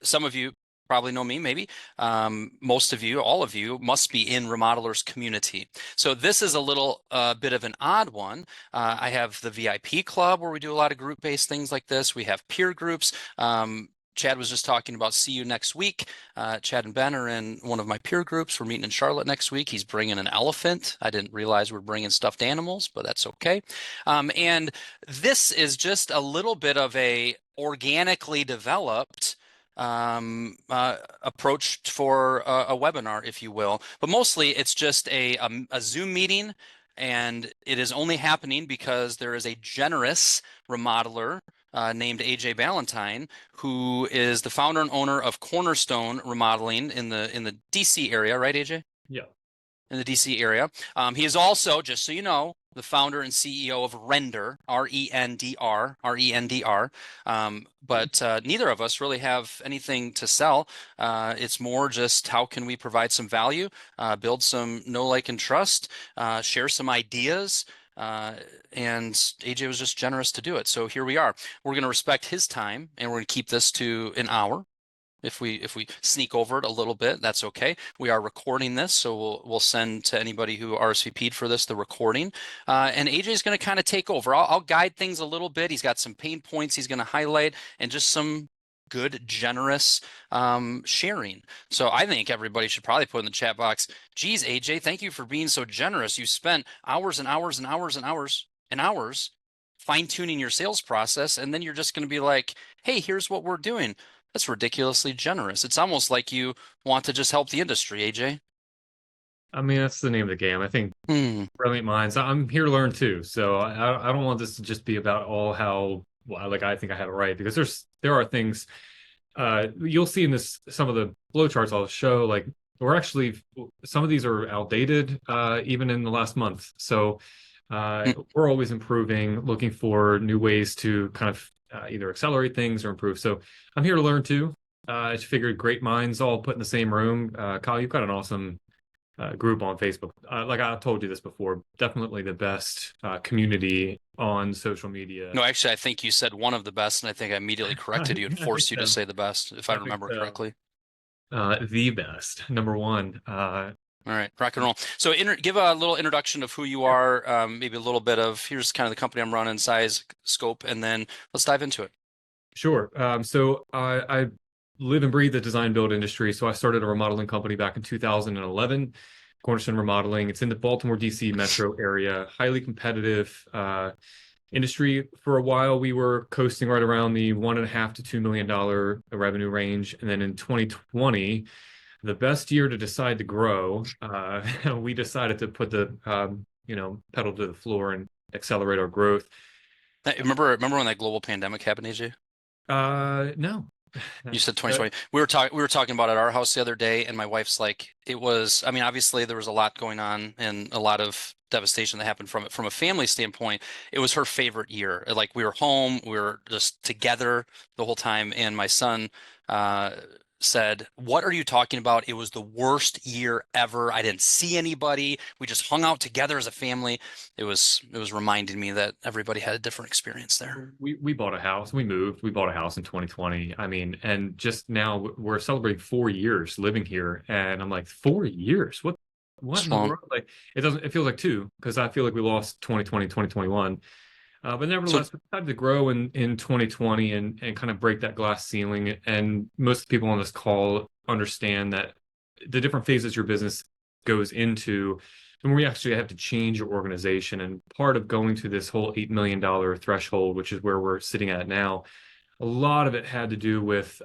some of you probably know me, maybe. Most of you, all of you, must be in Remodelers community. So this is a little bit of an odd one. I have the VIP club where we do a lot of group-based things like this. We have peer groups. Chad was just talking about see you next week. Chad and Ben are in one of my peer groups. We're meeting in Charlotte next week. He's bringing an elephant. I didn't realize we're bringing stuffed animals, but that's okay. And this is just a little bit of a organically developed approach for a webinar, if you will. But mostly it's just a Zoom meeting, and it is only happening because there is a generous remodeler named AJ Ballantine, who is the founder and owner of Cornerstone Remodeling in the DC area, right, AJ? Yeah. In the DC area. He is also, just so you know, the founder and CEO of Render, R-E-N-D-R. But neither of us really have anything to sell. It's more just how can we provide some value, build some know, like, and trust, share some ideas. And AJ was just generous to do it. So here we are. We're going to respect his time, and we're going to keep this to an hour. If we sneak over it a little bit, that's okay. We are recording this, so we'll send to anybody who RSVP'd for this the recording. And AJ is going to kind of take over. I'll guide things a little bit. He's got some pain points he's going to highlight, and just some good, generous sharing. So I think everybody should probably put in the chat box, geez, AJ, thank you for being so generous. You spent hours and hours and hours and hours and hours fine-tuning your sales process, and then you're just going to be like, hey, here's what we're doing. That's ridiculously generous. It's almost like you want to just help the industry, AJ. I mean, that's the name of the game. I think brilliant minds. I'm here to learn too. So I don't want this to just be about all how like I think I have it right, because there are things you'll see in some of the flowcharts I'll show, like we're actually some of these are outdated even in the last month. So we're always improving, looking for new ways to kind of either accelerate things or improve. So I'm here to learn too. I figured great minds all put in the same room. Kyle, you've got an awesome group on Facebook. Like I told you this before, definitely the best community on social media. No, actually, I think you said one of the best, and I think I immediately corrected you and forced you to say the best, if I remember correctly. The best, number one. All right, rock and roll. So give a little introduction of who you are, maybe a little bit of, here's kind of the company I'm running, size, scope, and then let's dive into it. Sure. So I live and breathe the design build industry. So I started a remodeling company back in 2011, Cornerstone Remodeling. It's in the Baltimore, DC metro area, highly competitive industry. For a while, we were coasting right around the $1.5 to $2 million revenue range. And then in 2020, the best year to decide to grow, we decided to put the pedal to the floor and accelerate our growth. Remember when that global pandemic happened, AJ? No. You said 2020. We were talking about it at our house the other day, and my wife's like, it was, I mean, obviously there was a lot going on and a lot of devastation that happened from it. From a family standpoint, it was her favorite year. Like, we were home, we were just together the whole time, and my son said, what are you talking about? It was the worst year ever. I didn't see anybody. We just hung out together as a family. It was reminding me that everybody had a different experience there. We bought a house. We moved. We bought a house in 2020. I mean, and just now we're celebrating 4 years living here, and I'm like, 4 years? What in the world? Like, it feels like 2, because I feel like we lost 2020, 2021. But nevertheless, we decided to grow in 2020 and kind of break that glass ceiling. And most of the people on this call understand that the different phases your business goes into, and we actually have to change your organization. And part of going to this whole $8 million threshold, which is where we're sitting at now, a lot of it had to do with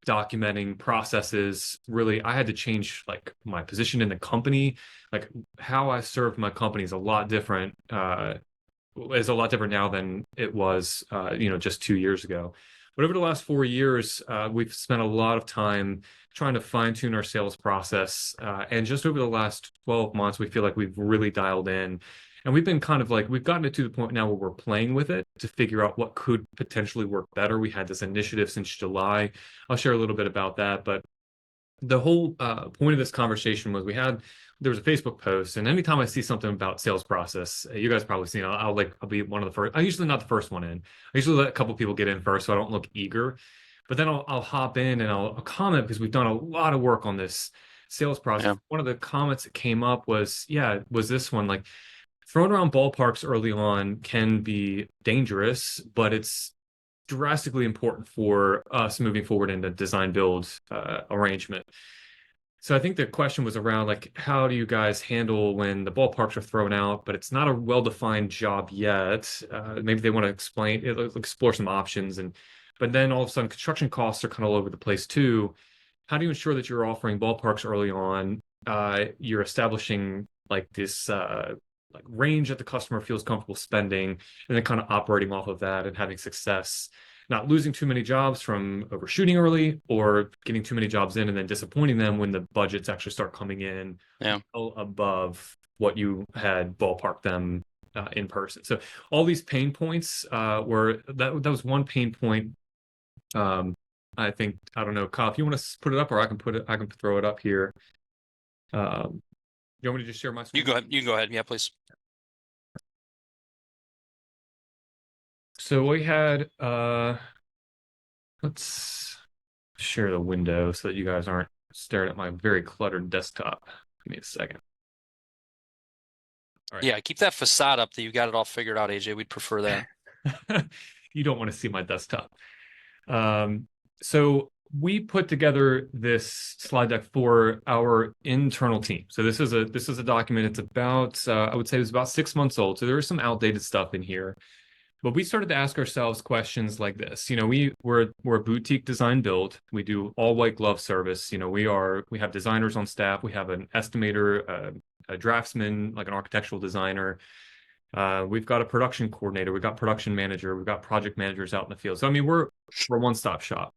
documenting processes. Really, I had to change like my position in the company, like how I served my company is a lot different. Is a lot different now than it was, just 2 years ago. But over the last 4 years, we've spent a lot of time trying to fine tune our sales process. And just over the last 12 months, we feel like we've really dialed in. And we've been kind of like, we've gotten it to the point now where we're playing with it to figure out what could potentially work better. We had this initiative since July. I'll share a little bit about that. But the whole point of this conversation was there was a Facebook post, and anytime I see something about sales process, you guys probably seen, I'll be one of the first. I'm usually not the first one in. I usually let a couple people get in first, so I don't look eager. but then I'll hop in and I'll comment because we've done a lot of work on this sales process. Yeah. One of the comments that came up was, yeah, was this one like throwing around ballparks early on can be dangerous, but it's drastically important for us moving forward in the design build arrangement. So I think the question was around like, how do you guys handle when the ballparks are thrown out, but it's not a well-defined job yet? Maybe they want to explore some options, and but then all of a sudden construction costs are kind of all over the place too. How do you ensure that you're offering ballparks early on? You're establishing like this like range that the customer feels comfortable spending, and then kind of operating off of that and having success, not losing too many jobs from overshooting early or getting too many jobs in and then disappointing them when the budgets actually start coming in Yeah. well above what you had ballparked them in person. So all these pain points were that was one pain point. I think I don't know, Kyle, if you want to put it up, or I can throw it up here. You want me to just share my You screen? go ahead. You go ahead. Yeah, please. So we had let's share the window so that you guys aren't staring at my very cluttered desktop. Give me a second. All Yeah, keep that facade up that you got it all figured out, AJ. We'd prefer that. right. You don't want to see my desktop. Um, so we put together this slide deck for our internal team. So this is a document. It's about I would say it was about 6 months old. So there is some outdated stuff in here. But we started to ask ourselves questions like this. You know, we're a boutique design build. We do all white glove service. You know, we have designers on staff. We have an estimator, a draftsman, like an architectural designer. We've got a production coordinator. We've got production manager. We've got project managers out in the field. So I mean, we're a one-stop shop.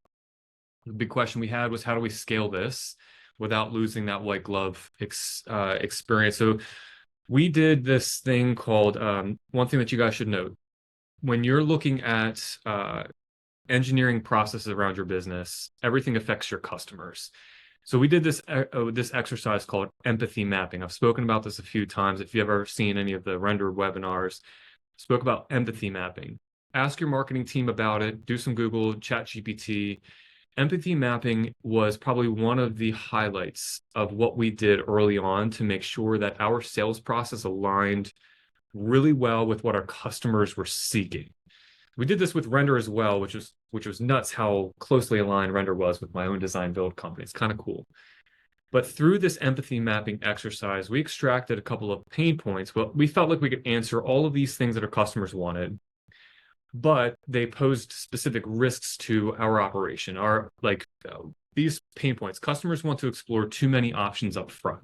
The big question we had was how do we scale this without losing that white glove experience? So we did this thing called one thing that you guys should know when you're looking at engineering processes around your business, everything affects your customers. So we did this exercise called empathy mapping. I've spoken about this a few times. If you've ever seen any of the Render webinars, spoke about empathy mapping. Ask your marketing team about it. Do some Google, Chat GPT. Empathy mapping was probably one of the highlights of what we did early on to make sure that our sales process aligned really well with what our customers were seeking. We did this with Render as well, which was nuts how closely aligned Render was with my own design build company. It's kind of cool. But through this empathy mapping exercise, we extracted a couple of pain points. Well, we felt like we could answer all of these things that our customers wanted, but they posed specific risks to our operation. These pain points, customers want to explore too many options up front.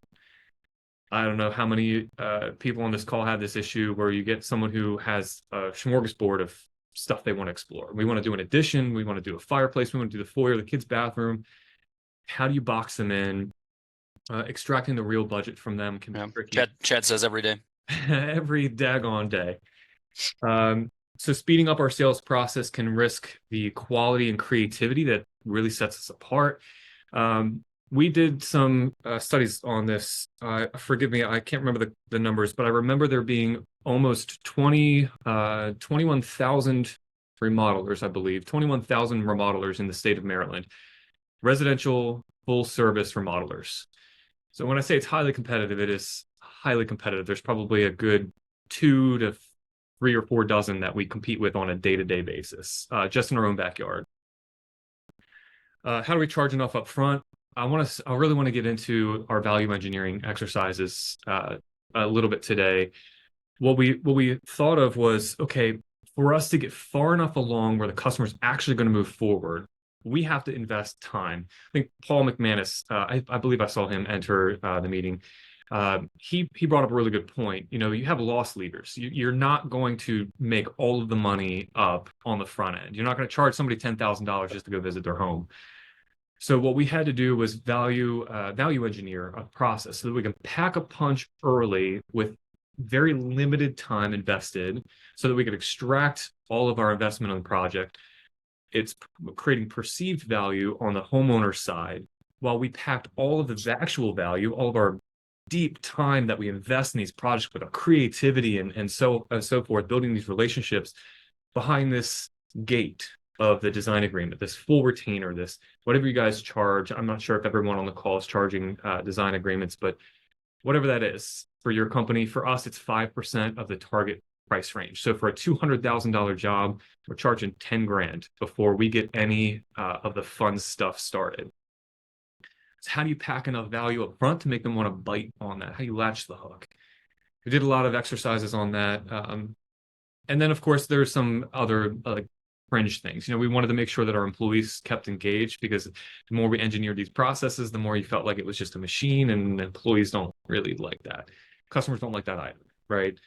I don't know how many people on this call have this issue where you get someone who has a smorgasbord of stuff they want to explore. We want to do an addition. We want to do a fireplace. We want to do the foyer, the kids' bathroom. How do you box them in? Extracting the real budget from them can be tricky. Chad says every day. Every daggone day. So speeding up our sales process can risk the quality and creativity that really sets us apart. We did some studies on this. Forgive me, I can't remember the numbers, but I remember there being almost 21,000 remodelers, I believe, 21,000 remodelers in the state of Maryland, residential full service remodelers. So when I say it's highly competitive, it is highly competitive. There's probably a good 2 to 3 or 4 dozen that we compete with on a day-to-day basis, just in our own backyard. How do we charge enough up front? I really want to get into our value engineering exercises a little bit today. What we thought of was, okay, for us to get far enough along where the customer's actually going to move forward, we have to invest time. I think Paul McManus, I believe I saw him enter the meeting. He brought up a really good point. You know, you have loss leaders. You're not going to make all of the money up on the front end. You're not going to charge somebody $10,000 just to go visit their home. So what we had to do was value engineer a process so that we can pack a punch early with very limited time invested so that we could extract all of our investment on the project. It's creating perceived value on the homeowner side while we packed all of the actual value, all of our deep time that we invest in these projects with our creativity and so forth, building these relationships behind this gate. of the design agreement, this full retainer, this whatever you guys charge. I'm not sure if everyone on the call is charging design agreements, but whatever that is for your company, for us, it's 5% of the target price range. So for a $200,000 job, we're charging 10 grand before we get any of the fun stuff started. So how do you pack enough value up front to make them want to bite on that? How do you latch the hook? We did a lot of exercises on that. And then, of course, there's some other fringe things. You know, we wanted to make sure that our employees kept engaged, because the more we engineered these processes, the more you felt like it was just a machine, and employees don't really like that. Customers don't like that either, right?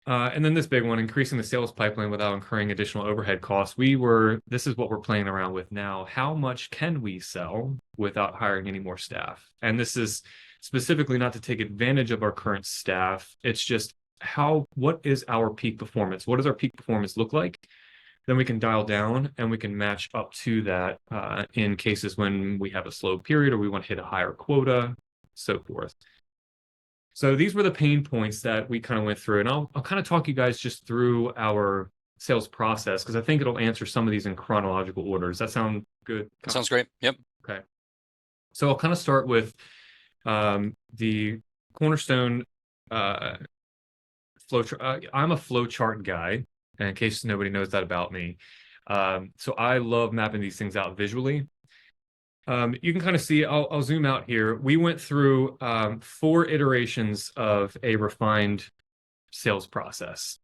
And then this big one, increasing the sales pipeline without incurring additional overhead costs. This is what we're playing around with now. How much can we sell without hiring any more staff? And this is specifically not to take advantage of our current staff. It's just what is our peak performance? What does our peak performance look like? Then we can dial down and we can match up to that in cases when we have a slow period or we want to hit a higher quota, so forth. So these were the pain points that we kind of went through. And I'll kind of talk you guys just through our sales process, because I think it'll answer some of these in chronological order. Does that sound good? Sounds great. Yep. Okay. So I'll kind of start with the cornerstone flow chart. I'm a flow chart guy, in case nobody knows that about me. So I love mapping these things out visually. You can kind of see, I'll zoom out here. We went through 4 iterations of a refined sales process.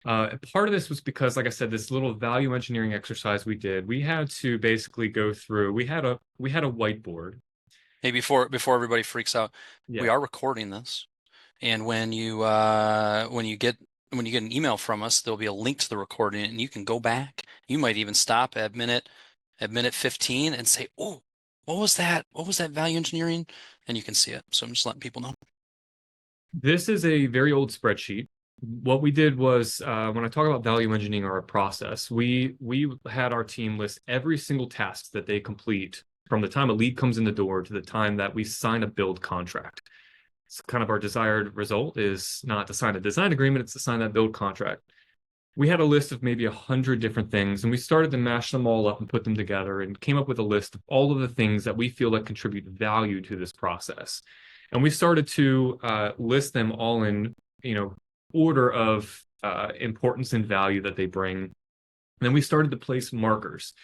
Part of this was because, like I said, this little value engineering exercise we did, we had to basically go through, we had a whiteboard. Hey, before everybody freaks out, Yeah. we are recording this, and when you get an email from us, there'll be a link to the recording, and you can go back. You might even stop at minute 15 and say, "Oh, what was that? What was that value engineering?" And you can see it. So I'm just letting people know. This is a very old spreadsheet. What we did was, when I talk about value engineering or a process, we had our team list every single task that they complete from the time a lead comes in the door to the time that we sign a build contract. It's kind of our desired result is not to sign a design agreement, it's to sign that build contract. We had a list of maybe 100 different things, and we started to mash them all up and put them together and came up with a list of all of the things that we feel like contribute value to this process. And we started to list them all in, order of importance and value that they bring. And then we started to place markers.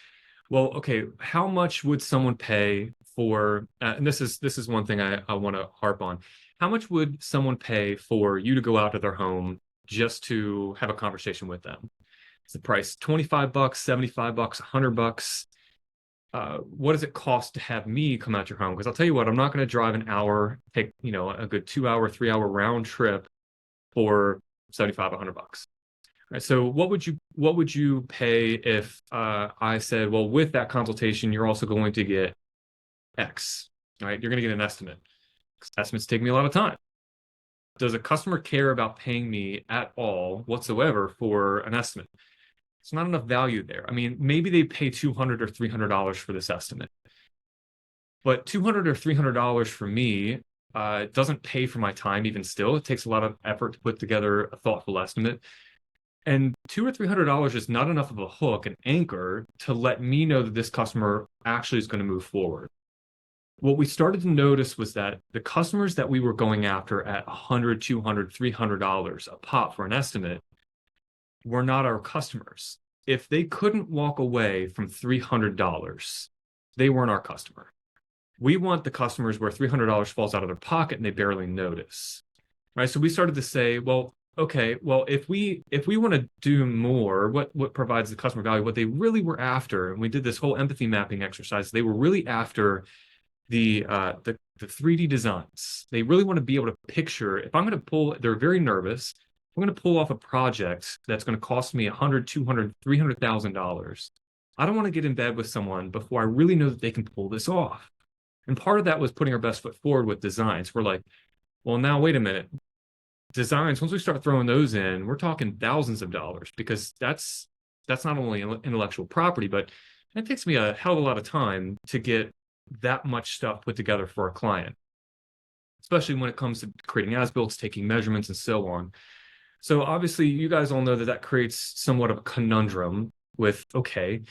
Well, okay, how much would someone pay for, and this is one thing I want to harp on. How much would someone pay for you to go out to their home just to have a conversation with them? Is the price $25, $75, $100? What does it cost to have me come out your home? Because I'll tell you what, I'm not going to drive an hour, take, a good 2-hour, 3-hour round trip for $75, $100. Right. So what would you pay if I said, well, with that consultation, you're also going to get X, right? You're going to get an estimate. Estimates take me a lot of time. Does a customer care about paying me at all whatsoever for an estimate? It's not enough value there. I mean, maybe they pay $200 or $300 for this estimate, but $200 or $300 for me doesn't pay for my time. Even still, it takes a lot of effort to put together a thoughtful estimate. And $200 or $300 is not enough of a hook, an anchor, to let me know that this customer actually is going to move forward. What we started to notice was that the customers that we were going after at $100, $200, $300 a pop for an estimate were not our customers. If they couldn't walk away from $300, they weren't our customer. We want the customers where $300 falls out of their pocket and they barely notice, right? So we started to say, well, okay, well, if we want to do more, what provides the customer value, what they really were after, and we did this whole empathy mapping exercise, they were really after the 3D designs. They really want to be able to picture, if I'm going to pull, they're very nervous, I'm going to pull off a project that's going to cost me $100, $200, $300,000. I don't want to get in bed with someone before I really know that they can pull this off. And part of that was putting our best foot forward with designs. We're like, well, now wait a minute. Designs, once we start throwing those in, we're talking thousands of dollars, because that's not only intellectual property, but it takes me a hell of a lot of time to get that much stuff put together for a client, especially when it comes to creating as-builts, taking measurements, and so on. So obviously, you guys all know that creates somewhat of a conundrum. with, okay,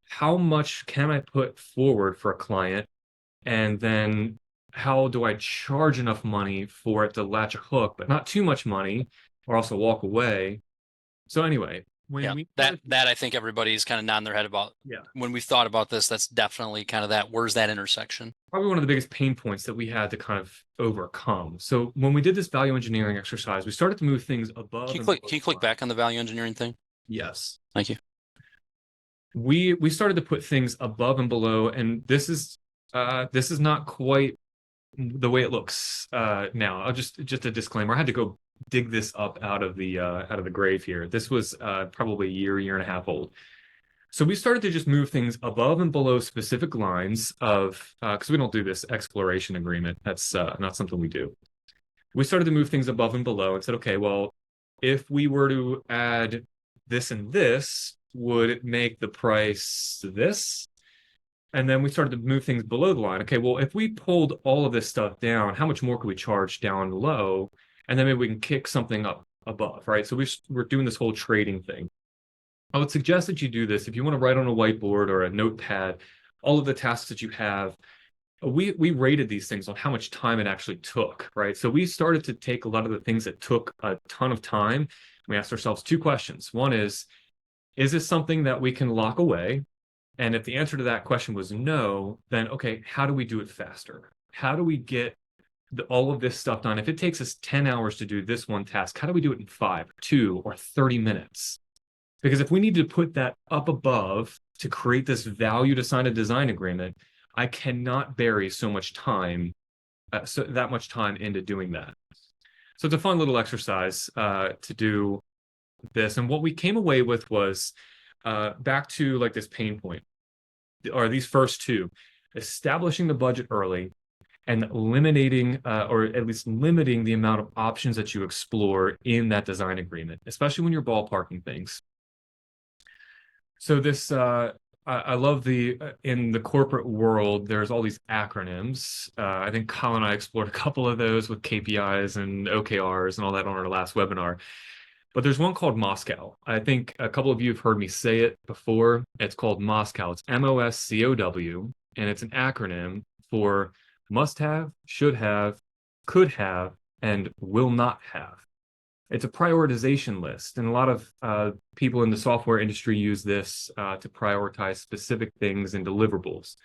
how much can I put forward for a client? And then how do I charge enough money for it to latch a hook, but not too much money or also walk away? So anyway, when Yeah, we that started, that I think everybody's kind of nodding their head about yeah, when we've thought about this. That's definitely kind of that. Where's that intersection? probably one of the biggest pain points that we had to kind of overcome. So when we did this value engineering exercise, we started to move things above and below Can you the click line. back on the value engineering thing? Yes. Thank you. We started to put things above and below, and this is not quite the way it looks now. I'll just a disclaimer. I had to go dig this up out of the grave here. This was probably a year and a half old. So we started to just move things above and below specific lines of because we don't do this exploration agreement. That's not something we do. We started to move things above and below and said, okay, well, if we were to add this and this, would it make the price this? And then we started to move things below the line. Okay, well, if we pulled all of this stuff down, how much more could we charge down low? And then maybe we can kick something up above, right? So we're doing this whole trading thing. I would suggest that you do this if you want to write on a whiteboard or a notepad, all of the tasks that you have. We rated these things on how much time it actually took, right? So we started to take a lot of the things that took a ton of time. We asked ourselves two questions. One is this something that we can lock away? And if the answer to that question was no, then okay, how do we do it faster? How do we get all of this stuff done? If it takes us 10 hours to do this one task, how do we do it in 5, 2, or 30 minutes? Because if we need to put that up above to create this value to sign a design agreement, I cannot bury so much time, so that much time into doing that. So it's a fun little exercise to do this. And what we came away with was back to like this pain point, or these first two, establishing the budget early and eliminating or at least limiting the amount of options that you explore in that design agreement, especially when you're ballparking things. So this, I love in the corporate world, there's all these acronyms. I think Colin and I explored a couple of those with KPIs and OKRs and all that on our last webinar. But there's one called Moscow. I think a couple of you have heard me say it before. It's called Moscow. It's MOSCOW, and it's an acronym for must have, should have, could have, and will not have. It's a prioritization list, and a lot of people in the software industry use this to prioritize specific things and deliverables.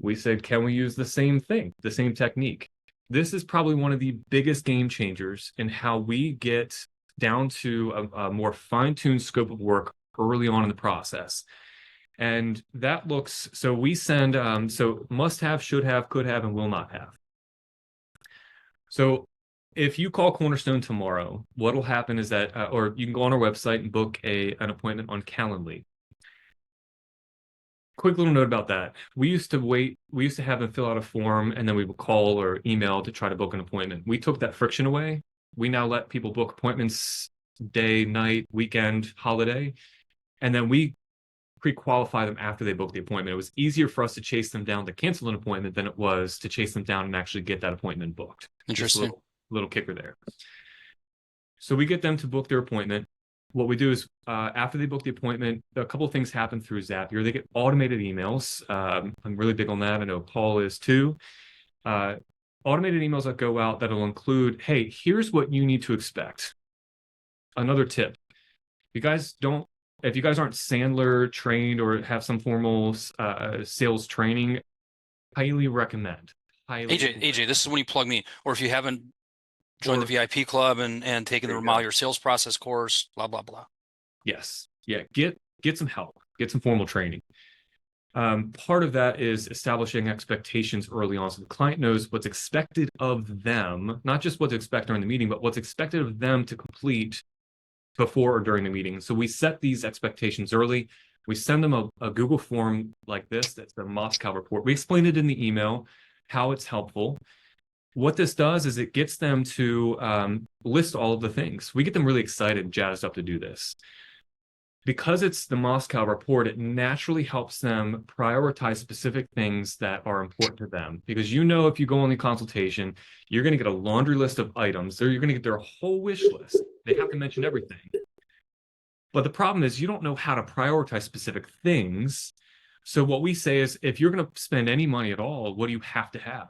We said, can we use the same thing, the same technique? This is probably one of the biggest game changers in how we get down to a more fine-tuned scope of work early on in the process. And that looks, so we send, so must have, should have, could have, and will not have. So if you call Cornerstone tomorrow, what'll happen is that, or you can go on our website and book an appointment on Calendly. Quick little note about that. We used to have them fill out a form and then we would call or email to try to book an appointment. We took that friction away. We now let people book appointments day, night, weekend, holiday, and then we pre-qualify them after they book the appointment. It was easier for us to chase them down to cancel an appointment than it was to chase them down and actually get that appointment booked. Interesting. Just a little kicker there. So we get them to book their appointment. What we do is after they book the appointment, a couple of things happen through Zapier. They get automated emails. I'm really big on that. I know Paul is too. Automated emails that go out that'll include, hey, here's what you need to expect. Another tip. If you guys aren't Sandler trained or have some formal sales training, highly recommend. AJ, this is when you plug me. Or if you haven't joined the VIP club and taken the Remodel Your Sales Process course, blah, blah, blah. Yes. Yeah. Get some help. Get some formal training. Part of that is establishing expectations early on so the client knows what's expected of them, not just what to expect during the meeting, but what's expected of them to complete before or during the meeting. So we set these expectations early. We send them a Google form like this. That's the Moscow report. We explain it in the email, how it's helpful. What this does is it gets them to list all of the things. We get them really excited and jazzed up to do this. Because it's the Moscow report, it naturally helps them prioritize specific things that are important to them. Because if you go on the consultation, you're going to get a laundry list of items, or you're going to get their whole wish list. They have to mention everything. But the problem is you don't know how to prioritize specific things. So what we say is if you're going to spend any money at all, what do you have to have?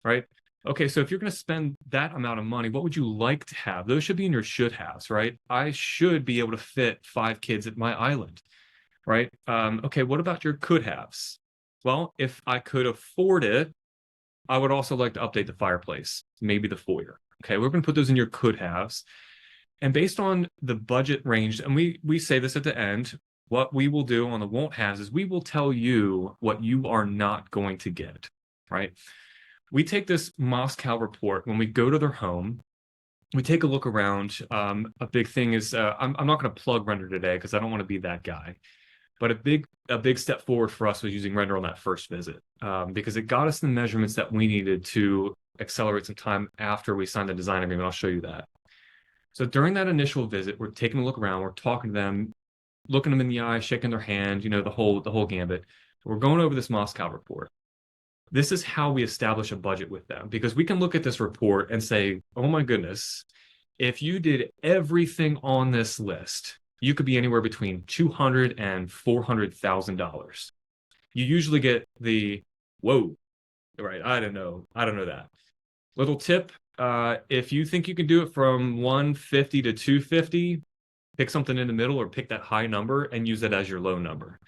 Right? Okay, so if you're going to spend that amount of money, what would you like to have? Those should be in your should haves, right? I should be able to fit 5 kids at my island, right? Okay, what about your could haves? Well, if I could afford it, I would also like to update the fireplace, maybe the foyer. Okay, we're going to put those in your could haves. And based on the budget range, and we say this at the end, what we will do on the won't haves is we will tell you what you are not going to get, right? We take this Moscow report when we go to their home. We take a look around. A big thing is I'm not going to plug Render today because I don't want to be that guy. But a big step forward for us was using Render on that first visit because it got us the measurements that we needed to accelerate some time after we signed the design agreement. I'll show you that. So during that initial visit, we're taking a look around, we're talking to them, looking them in the eye, shaking their hand, the whole gambit. We're going over this Moscow report. This is how we establish a budget with them because we can look at this report and say, oh my goodness, if you did everything on this list, you could be anywhere between $200,000 and $400,000. You usually get the whoa, right? I don't know that. Little tip: if you think you can do it from 150 to 250, pick something in the middle or pick that high number and use that as your low number.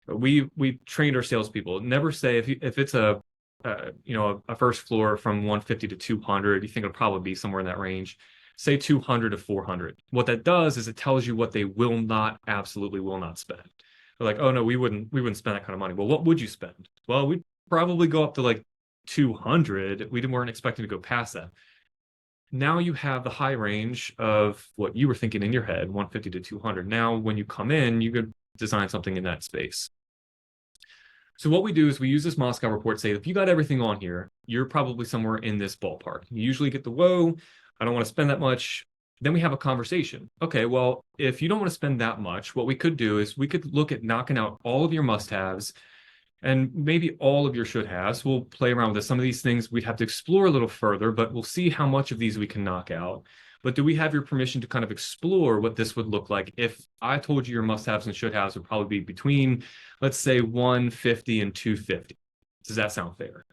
We trained our salespeople. Never say if it's a first floor from 150 to 200, you think it'll probably be somewhere in that range. Say 200 to 400. What that does is it tells you what they absolutely will not spend. They're like, oh no, we wouldn't spend that kind of money. Well, what would you spend? Well, we'd probably go up to like 200. We weren't expecting to go past that. Now you have the high range of what you were thinking in your head, 150 to 200. Now, when you come in, you could design something in that space. So what we do is we use this Moscow report, say, if you got everything on here, you're probably somewhere in this ballpark. You usually get the, whoa, I don't want to spend that much. Then we have a conversation. Okay, well, if you don't want to spend that much, what we could do is we could look at knocking out all of your must-haves and maybe all of your should-haves. We'll play around with this. Some of these things we'd have to explore a little further, but we'll see how much of these we can knock out. But do we have your permission to kind of explore what this would look like if I told you your must-haves and should-haves would probably be between, let's say, 150 and 250? Does that sound fair?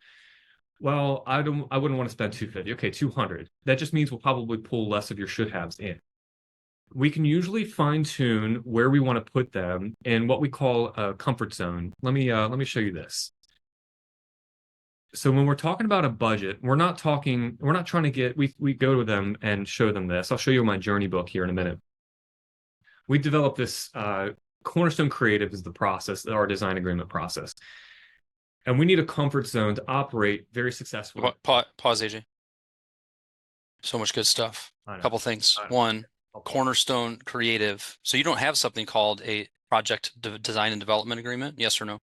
Well, I wouldn't want to spend 250. Okay, 200. That just means we'll probably pull less of your should-haves in. We can usually fine-tune where we want to put them in what we call a comfort zone. Let me show you this. So when we're talking about a budget, we're not trying to get, we go to them and show them this. I'll show you my journey book here in a minute. We developed this Cornerstone Creative is the process, our design agreement process. And we need a comfort zone to operate very successfully. Pause, AJ. So much good stuff. A couple things. One, Cornerstone Creative. So you don't have something called a project design and development agreement? Yes or no?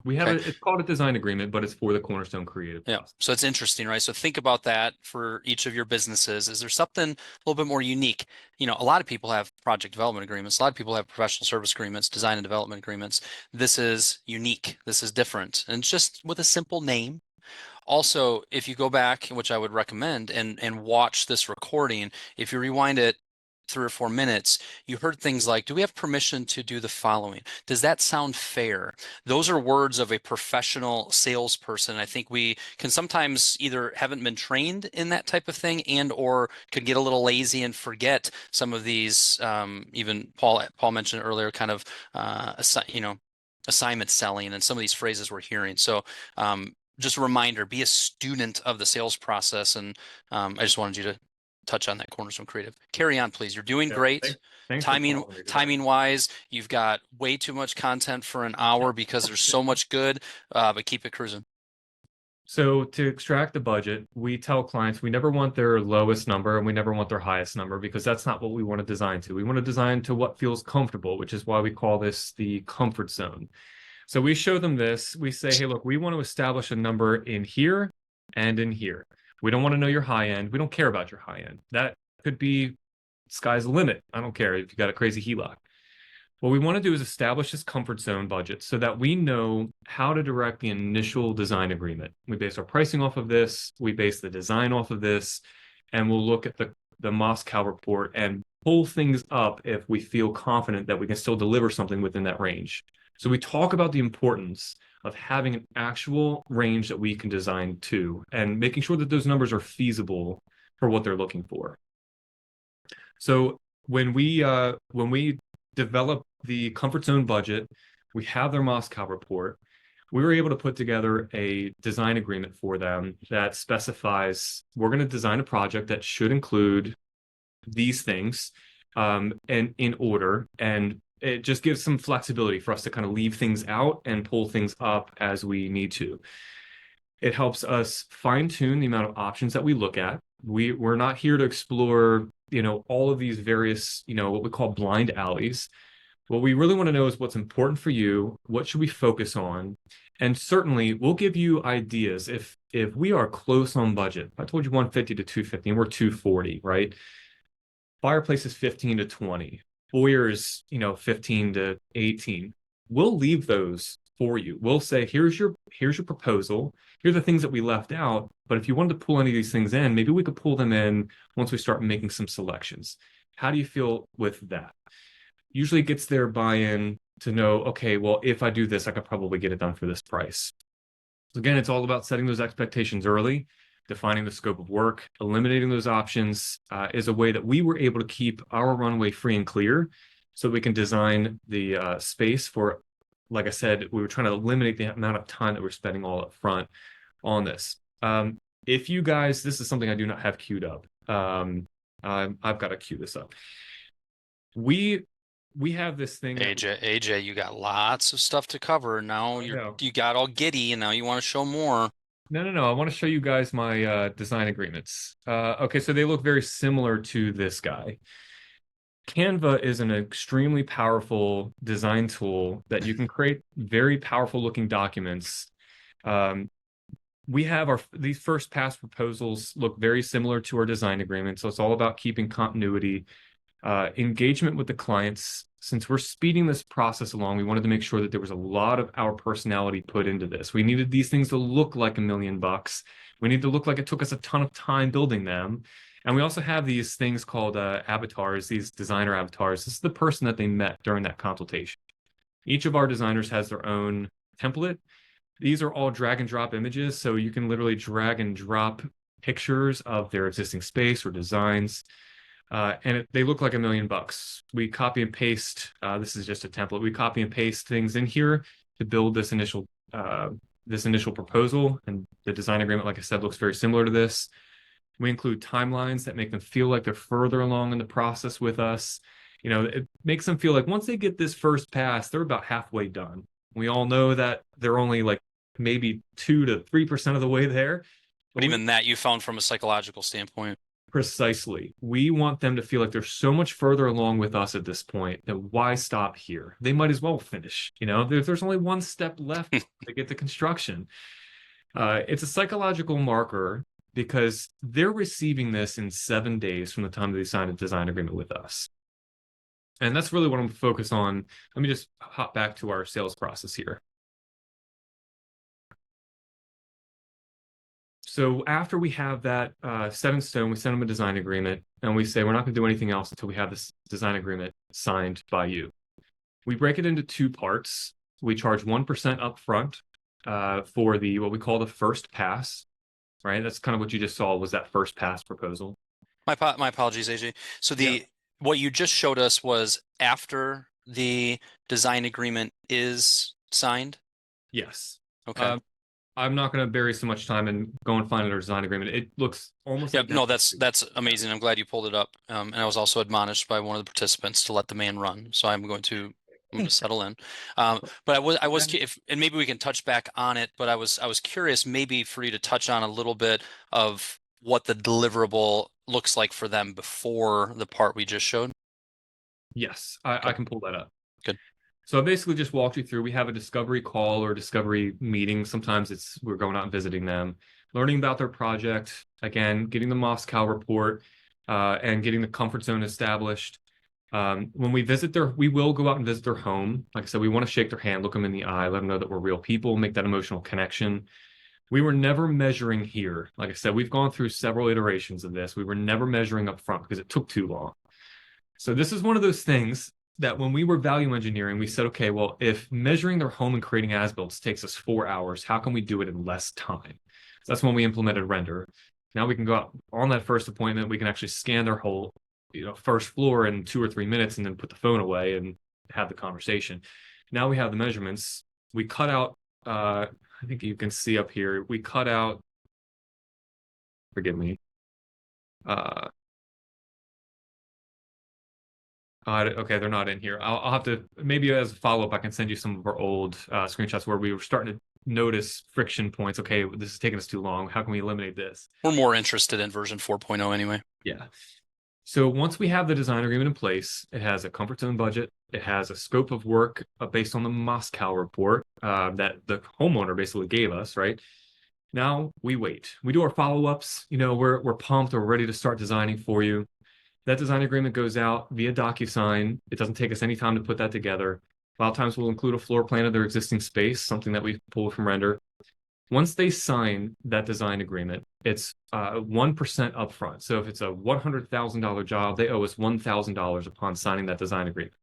We have it's called a design agreement, but it's for the Cornerstone Creative. Yeah. So it's interesting, right? So think about that for each of your businesses. Is there something a little bit more unique? A lot of people have project development agreements. A lot of people have professional service agreements, design and development agreements. This is unique. This is different. And just with a simple name. Also, if you go back, which I would recommend, and watch this recording, if you rewind it 3 or 4 minutes, you heard things like, do we have permission to do the following? Does that sound fair? Those are words of a professional salesperson. I think we can sometimes either haven't been trained in that type of thing and or could get a little lazy and forget some of these, even Paul mentioned earlier, kind of, assignment selling and some of these phrases we're hearing. So just a reminder, be a student of the sales process. And I just wanted you to touch on that Cornerstone Creative. Carry on, please. You're doing great. Thanks timing wise, you've got way too much content for an hour because there's so much good, but keep it cruising. So to extract the budget, we tell clients we never want their lowest number and we never want their highest number because that's not what we want to design to. We want to design to what feels comfortable, which is why we call this the comfort zone. So we show them this. We say, hey, look, we want to establish a number in here and in here. We don't want to know your high end. We don't care about your high end. That could be sky's the limit. I don't care if you got a crazy HELOC. What we want to do is establish this comfort zone budget so that we know how to direct the initial design agreement. We base our pricing off of this. We base the design off of this. And we'll look at the the Moscow report and pull things up if we feel confident that we can still deliver something within that range. So we talk about the importance of having an actual range that we can design to and making sure that those numbers are feasible for what they're looking for. So when we develop the comfort zone budget, we have their Moscow report. We were able to put together a design agreement for them that specifies we're going to design a project that should include these things and in order, and it just gives some flexibility for us to kind of leave things out and pull things up as we need to. It helps us fine tune the amount of options that we look at. We're not here to explore, all of these various, what we call blind alleys. What we really want to know is what's important for you, what should we focus on, and certainly we'll give you ideas if we are close on budget. I told you 150 to 250, and we're 240, right? Fireplace is 15 to 20. Foyers, 15 to 18. We'll leave those for you. We'll say, here's your proposal. Here are the things that we left out. But if you wanted to pull any of these things in, maybe we could pull them in once we start making some selections. How do you feel with that? Usually gets their buy-in to know, okay, well, if I do this, I could probably get it done for this price. So again, it's all about setting those expectations early, defining the scope of work, eliminating those options is a way that we were able to keep our runway free and clear so we can design the space for, like I said, we were trying to eliminate the amount of time that we're spending all up front on this. If you guys, this is something I do not have queued up. I've got to queue this up. We have this thing that AJ, you got lots of stuff to cover. Now you got all giddy, and now you want to show more. No. I want to show you guys my design agreements. Okay, so they look very similar to this guy. Canva is an extremely powerful design tool that you can create very powerful looking documents. We have these first pass proposals look very similar to our design agreement. So it's all about keeping continuity, engagement with the clients. Since we're speeding this process along, we wanted to make sure that there was a lot of our personality put into this. We needed these things to look like $1 million. We need to look like it took us a ton of time building them. And we also have these things called avatars, these designer avatars. This is the person that they met during that consultation. Each of our designers has their own template. These are all drag and drop images. So you can literally drag and drop pictures of their existing space or designs. And they look like $1 million. We copy and paste. This is just a template. We copy and paste things in here to build this initial proposal. And the design agreement, like I said, looks very similar to this. We include timelines that make them feel like they're further along in the process with us. It makes them feel like once they get this first pass, they're about halfway done. We all know that they're only like maybe 2 to 3% of the way there. But even that you found from a psychological standpoint. Precisely. We want them to feel like they're so much further along with us at this point that why stop here? They might as well finish. There's only one step left to get to construction. It's a psychological marker because they're receiving this in 7 days from the time they sign a design agreement with us. And that's really what I'm focused on. Let me just hop back to our sales process here. So after we have that set in stone, we send them a design agreement and we say, we're not going to do anything else until we have this design agreement signed by you. We break it into 2 parts. We charge 1% upfront for what we call the first pass, right? That's kind of what you just saw was that first pass proposal. My apologies, AJ. So what you just showed us was after the design agreement is signed? Yes. Okay. I'm not going to bury so much time and go and find our design agreement. It looks almost like no, that's amazing. I'm glad you pulled it up. And I was also admonished by one of the participants to let the man run. So I'm going to settle in. But I was and maybe we can touch back on it, but I was curious maybe for you to touch on a little bit of what the deliverable looks like for them before the part we just showed. Yes, I can pull that up. Good. So I basically just walked you through. We have a discovery call or discovery meeting. Sometimes we're going out and visiting them, learning about their project, again, getting the Moscow report and getting the comfort zone established. When we will go out and visit their home. Like I said, we want to shake their hand, look them in the eye, let them know that we're real people, make that emotional connection. We were never measuring here. Like I said, we've gone through several iterations of this. We were never measuring up front because it took too long. So this is one of those things that when we were value engineering, we said, okay, well, if measuring their home and creating as-builts takes us 4 hours, how can we do it in less time? So that's when we implemented render. Now we can go out on that first appointment. We can actually scan their whole, first floor in 2 or 3 minutes and then put the phone away and have the conversation. Now we have the measurements. We cut out, I think you can see up here, we cut out, forgive me, okay, they're not in here. I'll have to, maybe as a follow-up, I can send you some of our old screenshots where we were starting to notice friction points. Okay, this is taking us too long. How can we eliminate this? We're more interested in version 4.0 anyway. Yeah. So once we have the design agreement in place, it has a comfort zone budget. It has a scope of work based on the Moscow report that the homeowner basically gave us, right? Now we wait. We do our follow-ups. We're pumped. We're ready to start designing for you. That design agreement goes out via DocuSign. It doesn't take us any time to put that together. A lot of times we'll include a floor plan of their existing space, something that we pulled from Render. Once they sign that design agreement, it's 1% upfront. So if it's a $100,000 job, they owe us $1,000 upon signing that design agreement.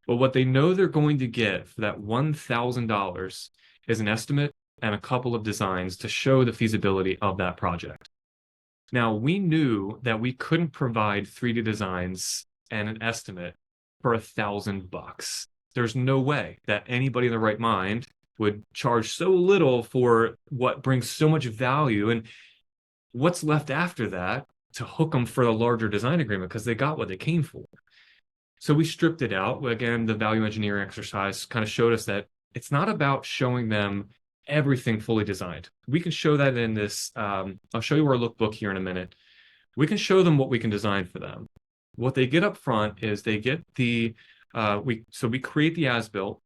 But what they know they're going to get for that $1,000 is an estimate and a couple of designs to show the feasibility of that project. Now, we knew that we couldn't provide 3D designs and an estimate for $1,000. There's no way that anybody in the right mind would charge so little for what brings so much value. And what's left after that to hook them for a larger design agreement because they got what they came for. So we stripped it out. Again, the value engineering exercise kind of showed us that it's not about showing them everything fully designed. We can show that in this. I'll show you our lookbook here in a minute. We can show them what we can design for them. What they get up front is they get the, we create the as-built,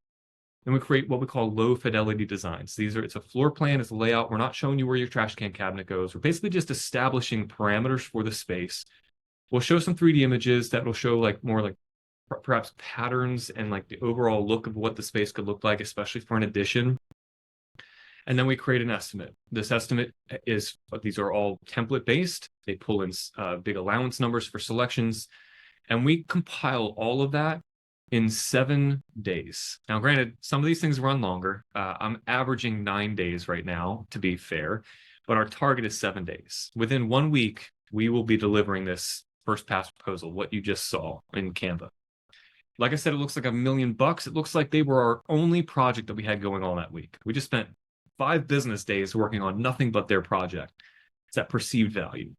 and we create what we call low fidelity designs. It's a floor plan, it's a layout. We're not showing you where your trash can cabinet goes. We're basically just establishing parameters for the space. We'll show some 3D images that will show more like perhaps patterns and like the overall look of what the space could look like, especially for an addition. And then we create an estimate. This estimate these are all template based. They pull in big allowance numbers for selections. And we compile all of that in 7 days. Now, granted, some of these things run longer. I'm averaging 9 days right now, to be fair, but our target is 7 days. Within 1 week, we will be delivering this first pass proposal, what you just saw in Canva. Like I said, it looks like $1 million. It looks like they were our only project that we had going on that week. We just spent 5 business days working on nothing but their project. It's that perceived value.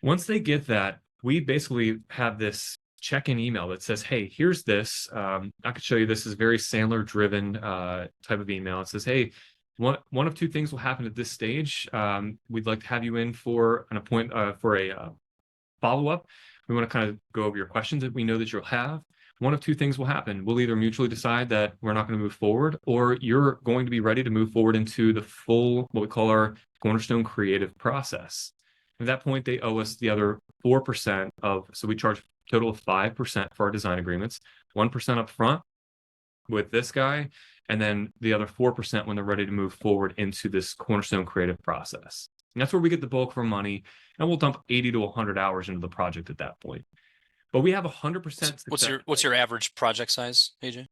Once they get that, we basically have this check-in email that says, hey, here's this. I could show you this is very Sandler-driven type of email. It says, hey, one of two things will happen at this stage. We'd like to have you in for an appointment for a follow-up. We want to kind of go over your questions that we know that you'll have. One of two things will happen. We'll either mutually decide that we're not going to move forward, or you're going to be ready to move forward into the full, what we call our Cornerstone creative process. At that point, they owe us the other 4% so we charge a total of 5% for our design agreements, 1% up front with this guy, and then the other 4% when they're ready to move forward into this Cornerstone creative process. And that's where we get the bulk of our money, and we'll dump 80 to 100 hours into the project at that point. But we have 100% success. What's your average project size, AJ?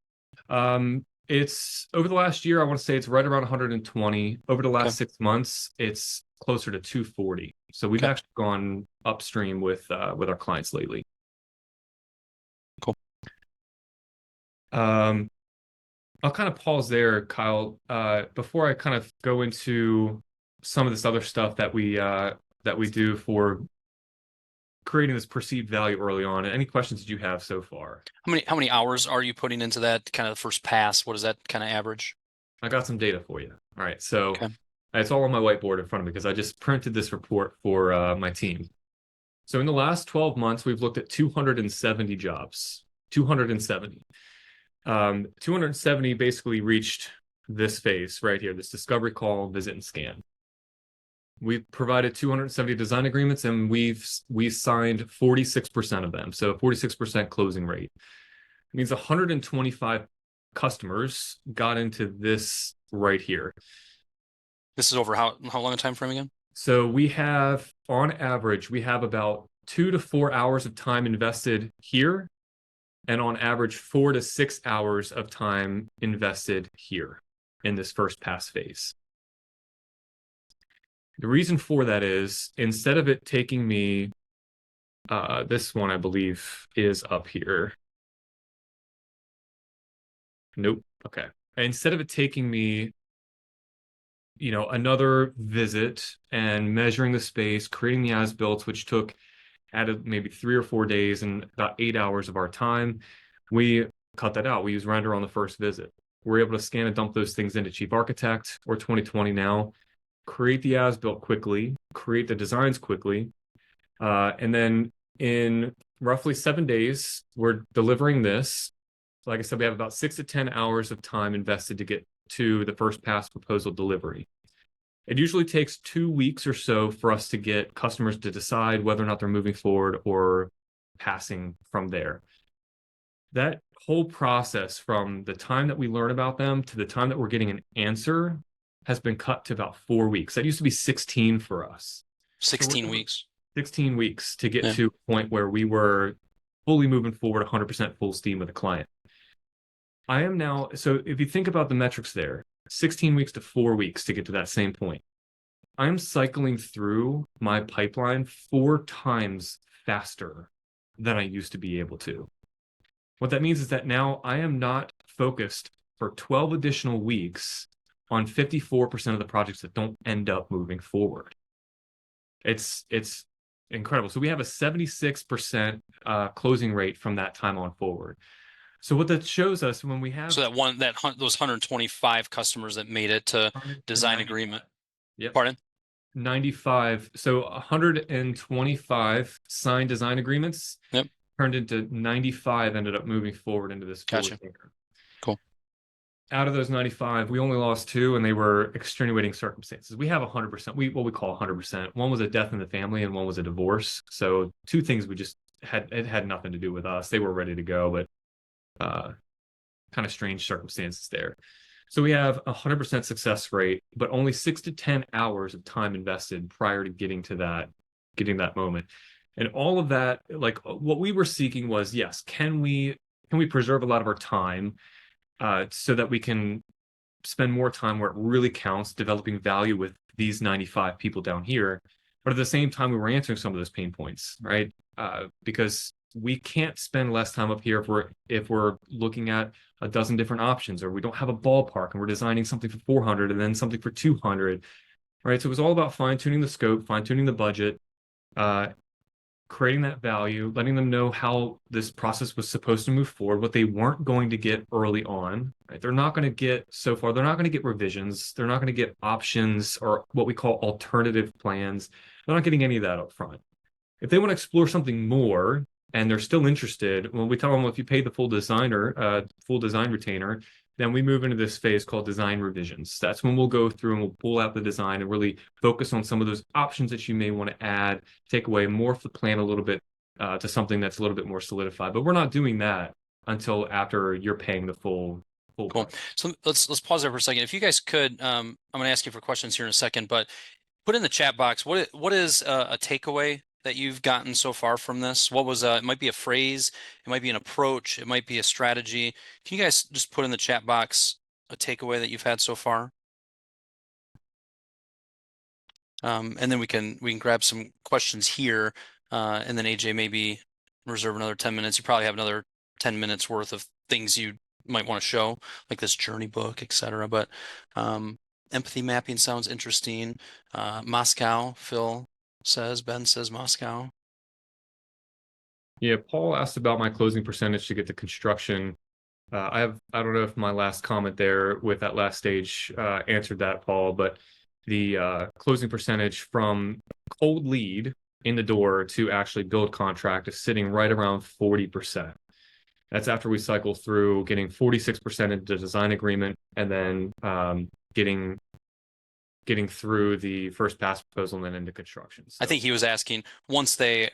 It's over the last year, I want to say it's right around 120. Over the last 6 months, it's closer to 240. So we've actually gone upstream with our clients lately. Cool. I'll kind of pause there, Kyle, before I kind of go into some of this other stuff that we do for creating this perceived value early on. Any questions that you have so far? How many hours are you putting into that kind of first pass? What is that kind of average? I got some data for you. All right, so it's all on my whiteboard in front of me because I just printed this report for my team. So in the last 12 months, we've looked at 270 jobs. 270. 270 basically reached this phase right here, this discovery call, visit, and scan. We've provided 270 design agreements, and we signed 46% of them. So 46% closing rate. It means 125 customers got into this right here. This is over how long a time frame again? So we have, on average, we have about 2 to 4 hours of time invested here, and on average, 4 to 6 hours of time invested here in this first pass phase. The reason for that is instead of it taking me, this one I believe is up here. Nope. Okay. Instead of it taking me, another visit and measuring the space, creating the as-built, which took added maybe 3 or 4 days and about 8 hours of our time, we cut that out. We use render on the first visit. We're able to scan and dump those things into Chief Architect or 2020 now, create the as-built quickly, create the designs quickly, and then in roughly 7 days, we're delivering this. Like I said, we have about 6 to 10 hours of time invested to get to the first pass proposal delivery. It usually takes 2 weeks or so for us to get customers to decide whether or not they're moving forward or passing from there. That whole process from the time that we learn about them to the time that we're getting an answer has been cut to about 4 weeks. That used to be 16 for us. 16 weeks. 16 weeks to get Yeah. to a point where we were fully moving forward 100% full steam with a client. I am now, so if you think about the metrics there, 16 weeks to 4 weeks to get to that same point. I'm cycling through my pipeline 4 times faster than I used to be able to. What that means is that now I am not focused for 12 additional weeks on 54% of the projects that don't end up moving forward. It's incredible. So we have a 76% closing rate from that time on forward. So what that shows us when we have So those 125 customers that made it to design agreement. Yep. Pardon? 95. So 125 signed design agreements. Yep. Turned into 95 ended up moving forward into this full Gotcha. year. Cool. Out of those 95, we only lost 2, and they were extenuating circumstances. We have 100%, what we call 100%. One was a death in the family, and one was a divorce. So 2 things we just it had nothing to do with us. They were ready to go, but kind of strange circumstances there. So we have 100% success rate, but only 6 to 10 hours of time invested prior to getting that moment. And all of that, like what we were seeking was, yes, can we preserve a lot of our time so that we can spend more time where it really counts, developing value with these 95 people down here. But at the same time, we were answering some of those pain points, right? Because we can't spend less time up here if we're looking at a dozen different options, or we don't have a ballpark and we're designing something for 400 and then something for 200, right? So it was all about fine-tuning the scope, fine-tuning the budget, creating that value, letting them know how this process was supposed to move forward, what they weren't going to get early on, right? They're not going to get revisions. They're not going to get options or what we call alternative plans. They're not getting any of that up front. If they want to explore something more and they're still interested, well, we tell them, well, if you pay the full design retainer, then we move into this phase called design revisions. That's when we'll go through and we'll pull out the design and really focus on some of those options that you may want to add, take away, morph the plan a little bit to something that's a little bit more solidified. But we're not doing that until after you're paying the full Cool. price. So let's pause there for a second. If you guys could, I'm going to ask you for questions here in a second, but put in the chat box what is a takeaway that you've gotten so far from this? What was it might be a phrase, it might be an approach, it might be a strategy. Can you guys just put in the chat box a takeaway that you've had so far? And then we can grab some questions here, and then AJ maybe reserve another 10 minutes. You probably have another 10 minutes worth of things you might want to show, like this journey book, etc. But empathy mapping sounds interesting. Moscow, Ben says Moscow. Yeah, Paul asked about my closing percentage to get to construction. I don't know if my last comment there with that last stage answered that, Paul, but the closing percentage from cold lead in the door to actually build contract is sitting right around 40%. That's after we cycle through getting 46% into design agreement and then getting through the first pass proposal and then into construction. So, I think he was asking once they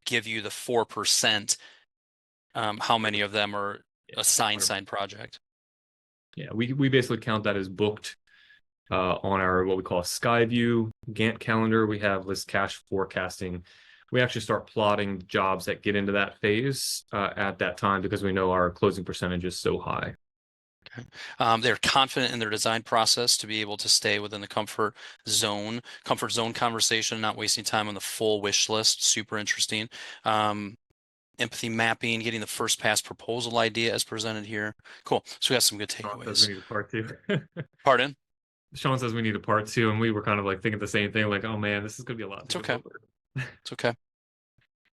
give you the 4%, how many of them are a signed project? Yeah, we basically count that as booked On our what we call a Skyview Gantt calendar, we have this cash forecasting. We actually start plotting jobs that get into that phase at that time because we know our closing percentage is so high. Okay. They're confident in their design process to be able to stay within the comfort zone conversation, not wasting time on the full wish list. Super interesting. Um, Empathy mapping, getting the first pass proposal idea as presented here. Cool. So we got some good Sean says we takeaways. need a part two. Pardon? Sean says we need a part two, and we were kind of like thinking the same thing, like, oh man, this is gonna be a lot to It's okay. deliver. It's okay.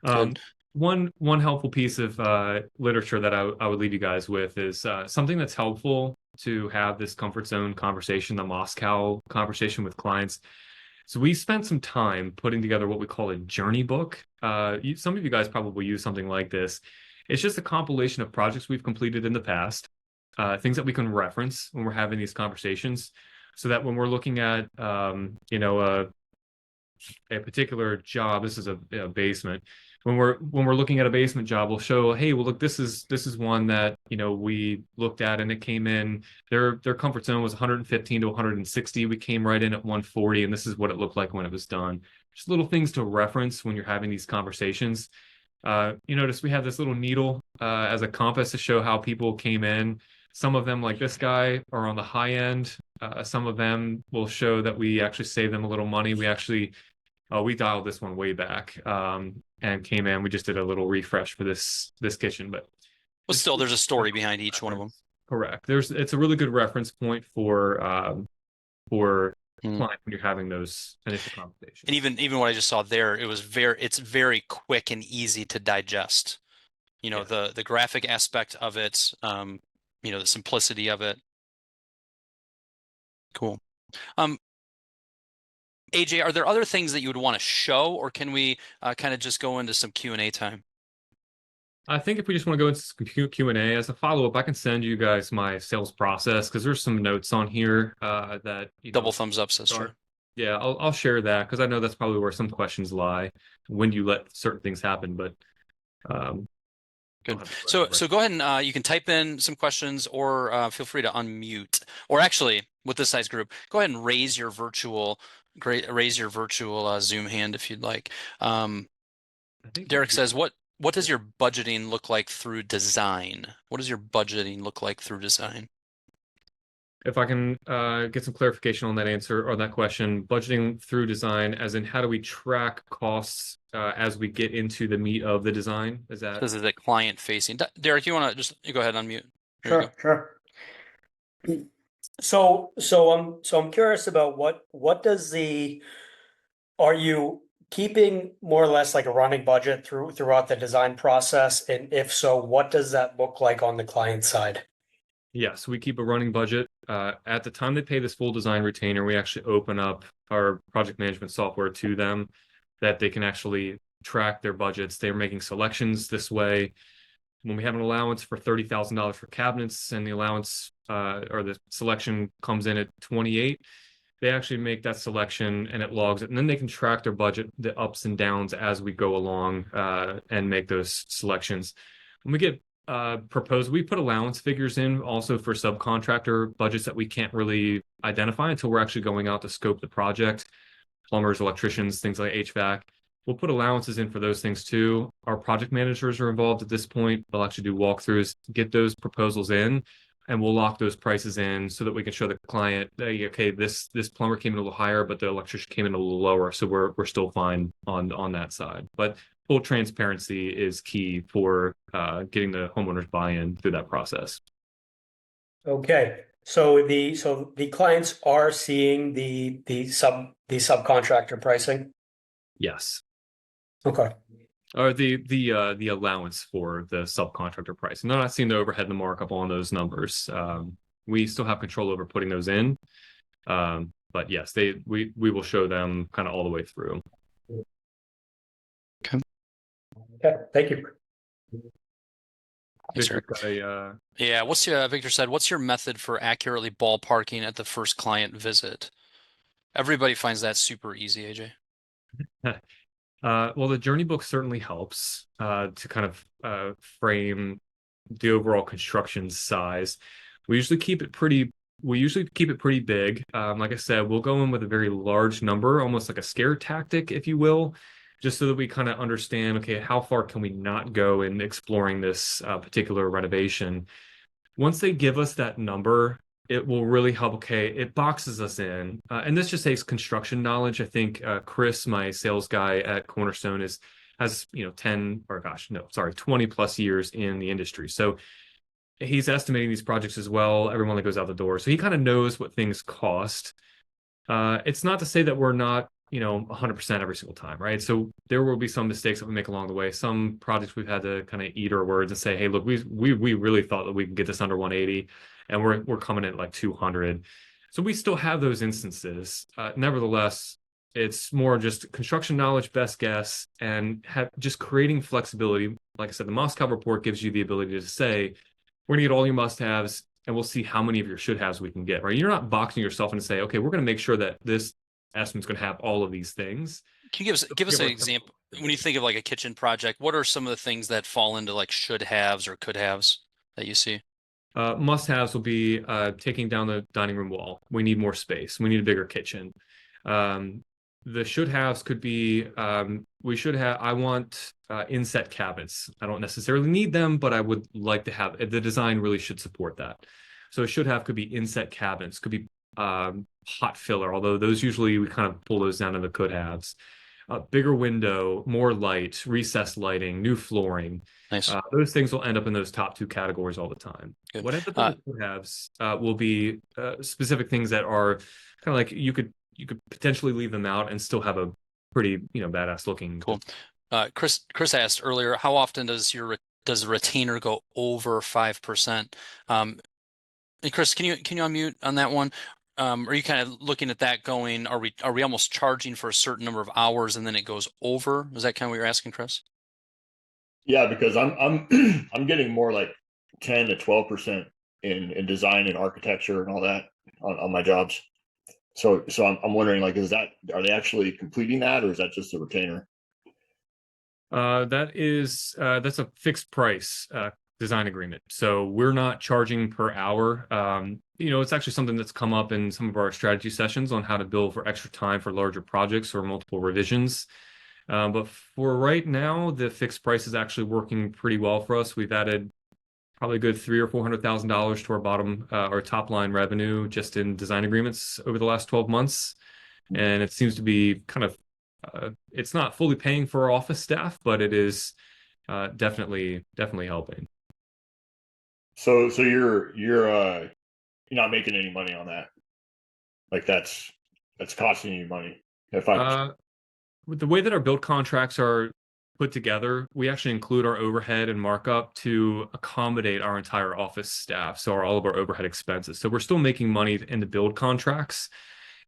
Um, Good. one helpful piece of literature that I would leave you guys with is something that's helpful to have this comfort zone conversation, the Moscow conversation with clients. So we spent some time putting together what we call a journey book. Some of you guys probably use something like this. It's just a compilation of projects we've completed in the past, things that we can reference when we're having these conversations, so that when we're looking at, a particular job, this is a basement. When we're looking at a basement job, we'll show, hey, well, look, this is one that we looked at and it came in. Their comfort zone was 115 to 160. We came right in at 140, and this is what it looked like when it was done. Just little things to reference when you're having these conversations. You notice we have this little needle as a compass to show how people came in. Some of them, like this guy, are on the high end. Some of them will show that we actually save them a little money. We dialed this one way back and came in. We just did a little refresh for this kitchen, but But just still, there's a story behind each one of them. reference. Correct. It's a really good reference point for Mm. client when you're having those initial And conversations. even what I just saw there, it's very quick and easy to digest. Yeah. The graphic aspect of it, the simplicity of it. Cool. Um, AJ, are there other things that you would want to show, or can we kind of just go into some Q&A time? I think if we just want to go into some Q&A as a follow-up, I can send you guys my sales process because there's some notes on here that Double thumbs up, says Trey. start. Yeah, I'll share that because I know that's probably where some questions lie. When do you let certain things happen? But um, I'll Good. have it So right. go ahead and you can type in some questions, or feel free to unmute. Or actually, with this size group, go ahead and raise your virtual Zoom hand if you'd like. Um, I think Derek we says, what does your budgeting look like through design? What does your budgeting look like through design? if I can get some clarification on that answer or that question, budgeting through design, as in how do we track costs as we get into the meat of the design? Is that This is a client facing. Derek, you want to just go ahead and unmute? There you go. Sure. So I'm curious about what does are you keeping more or less like a running budget throughout the design process? And if so, what does that look like on the client side? Yes, we keep a running budget. At the time they pay this full design retainer, we actually open up our project management software to them that they can actually track their budgets. They're making selections this way. When we have an allowance for $30,000 for cabinets and the allowance or the selection comes in at 28, they actually make that selection and it logs it. And then they can track their budget, the ups and downs as we go along and make those selections. When we get proposed, we put allowance figures in also for subcontractor budgets that we can't really identify until we're actually going out to scope the project. Plumbers, electricians, things like HVAC. We'll put allowances in for those things too. Our project managers are involved at this point. They'll actually do walkthroughs, get those proposals in, and we'll lock those prices in so that we can show the client, hey, okay, this plumber came in a little higher, but the electrician came in a little lower, so we're still fine on that side. But full transparency is key for getting the homeowners buy-in through that process. Okay, so the clients are seeing the subcontractor pricing. Yes. Okay. Or the allowance for the subcontractor price. And they're not seeing the overhead and the markup on those numbers. We still have control over putting those in. But yes, we will show them kind of all the way through. Okay. Okay, thank you. Thanks, Victor, Derek. Yeah, Victor said, what's your method for accurately ballparking at the first client visit? Everybody finds that super easy, AJ. Well, the journey book certainly helps to kind of frame the overall construction size. We usually keep it pretty we usually keep it pretty big. Like I said, we'll go in with a very large number, almost like a scare tactic, if you will, just so that we kind of understand, okay, how far can we not go in exploring this particular renovation? Once they give us that number, it will really help. Okay, it boxes us in. And this just takes construction knowledge. I think Chris, my sales guy at Cornerstone, has 10 or gosh, no, sorry, 20 plus years in the industry. So he's estimating these projects as well, everyone that goes out the door. So he kind of knows what things cost. It's not to say that we're not, 100% every single time, right? So there will be some mistakes that we make along the way. Some projects we've had to kind of eat our words and say, hey, look, we really thought that we could get this under 180, and we're coming in at like 200. So we still have those instances. Nevertheless, it's more just construction knowledge, best guess, and just creating flexibility. Like I said, the Moscow report gives you the ability to say, we're gonna get all your must-haves, and we'll see how many of your should-haves we can get, right? You're not boxing yourself into say, okay, we're gonna make sure that this estimate's gonna have all of these things. Can you give us an example when you think of like a kitchen project? What are some of the things that fall into like should haves or could haves that you see? Must-haves will be taking down the dining room wall. We need more space. We need a bigger kitchen. The should-haves could be I want inset cabinets. I don't necessarily need them, but I would like to have the design really should support that. So a should-have could be inset cabinets, could be hot filler, although those usually we kind of pull those down to the could-haves. Bigger window, more light, recessed lighting, new flooring. Nice. Those things will end up in those top two categories all the time. Good. What ends up in the could-haves will be specific things that are kind of like you could potentially leave them out and still have a pretty badass looking. Cool. Chris asked earlier, how often does the retainer go over 5%? And Chris, can you unmute on that one? Are you kind of looking at that going, are we almost charging for a certain number of hours and then it goes over? Is that kind of what you're asking, Chris? Yeah, because I'm I'm getting more like 10 to 12% in design and architecture and all that on my jobs. So I'm wondering, like, are they actually completing that, or is that just a retainer? That's a fixed price design agreement. So we're not charging per hour. It's actually something that's come up in some of our strategy sessions on how to bill for extra time for larger projects or multiple revisions. But for right now, the fixed price is actually working pretty well for us. We've added probably a good $300,000 or $400,000 to our bottom or top line revenue just in design agreements over the last 12 months. And it seems to be kind of it's not fully paying for our office staff, but it is definitely helping. So you're not making any money on that. Like that's costing you money. With the way that our build contracts are put together, we actually include our overhead and markup to accommodate our entire office staff. So all of our overhead expenses. So we're still making money in the build contracts.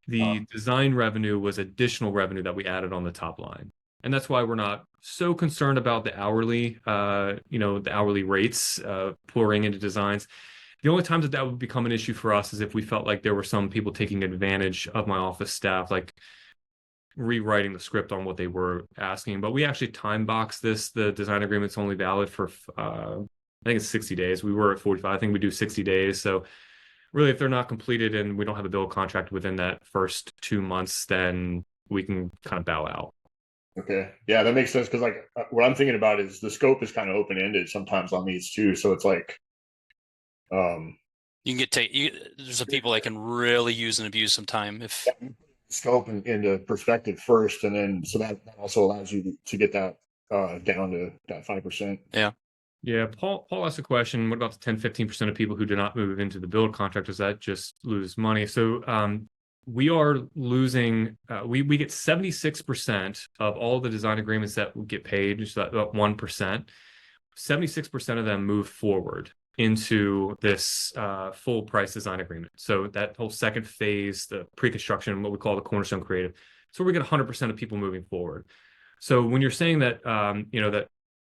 The design revenue was additional revenue that we added on the top line. And that's why we're not so concerned about the hourly, the hourly rates pouring into designs. The only times that would become an issue for us is if we felt like there were some people taking advantage of my office staff, like rewriting the script on what they were asking. But we actually time box this. The design agreement's only valid for, I think it's 60 days. We were at 45. I think we do 60 days. So really, if they're not completed and we don't have a build contract within that first 2 months, then we can kind of bow out. Okay. Yeah, that makes sense. Because like what I'm thinking about is the scope is kind of open-ended sometimes on these too. So it's like, you can there's some people that can really use and abuse some time if scope into perspective first, and then so that also allows you to get that down to that 5%. Yeah, Paul asked a question, what about the 10-15% of people who do not move into the build contract? Does that just lose money? So we are losing, we get 76% of all the design agreements that get paid, just about 1%. 76% of them move forward into this full price design agreement. So that whole second phase, the pre-construction, what we call the Cornerstone Creative. So we get 100% of people moving forward. So when you're saying that, that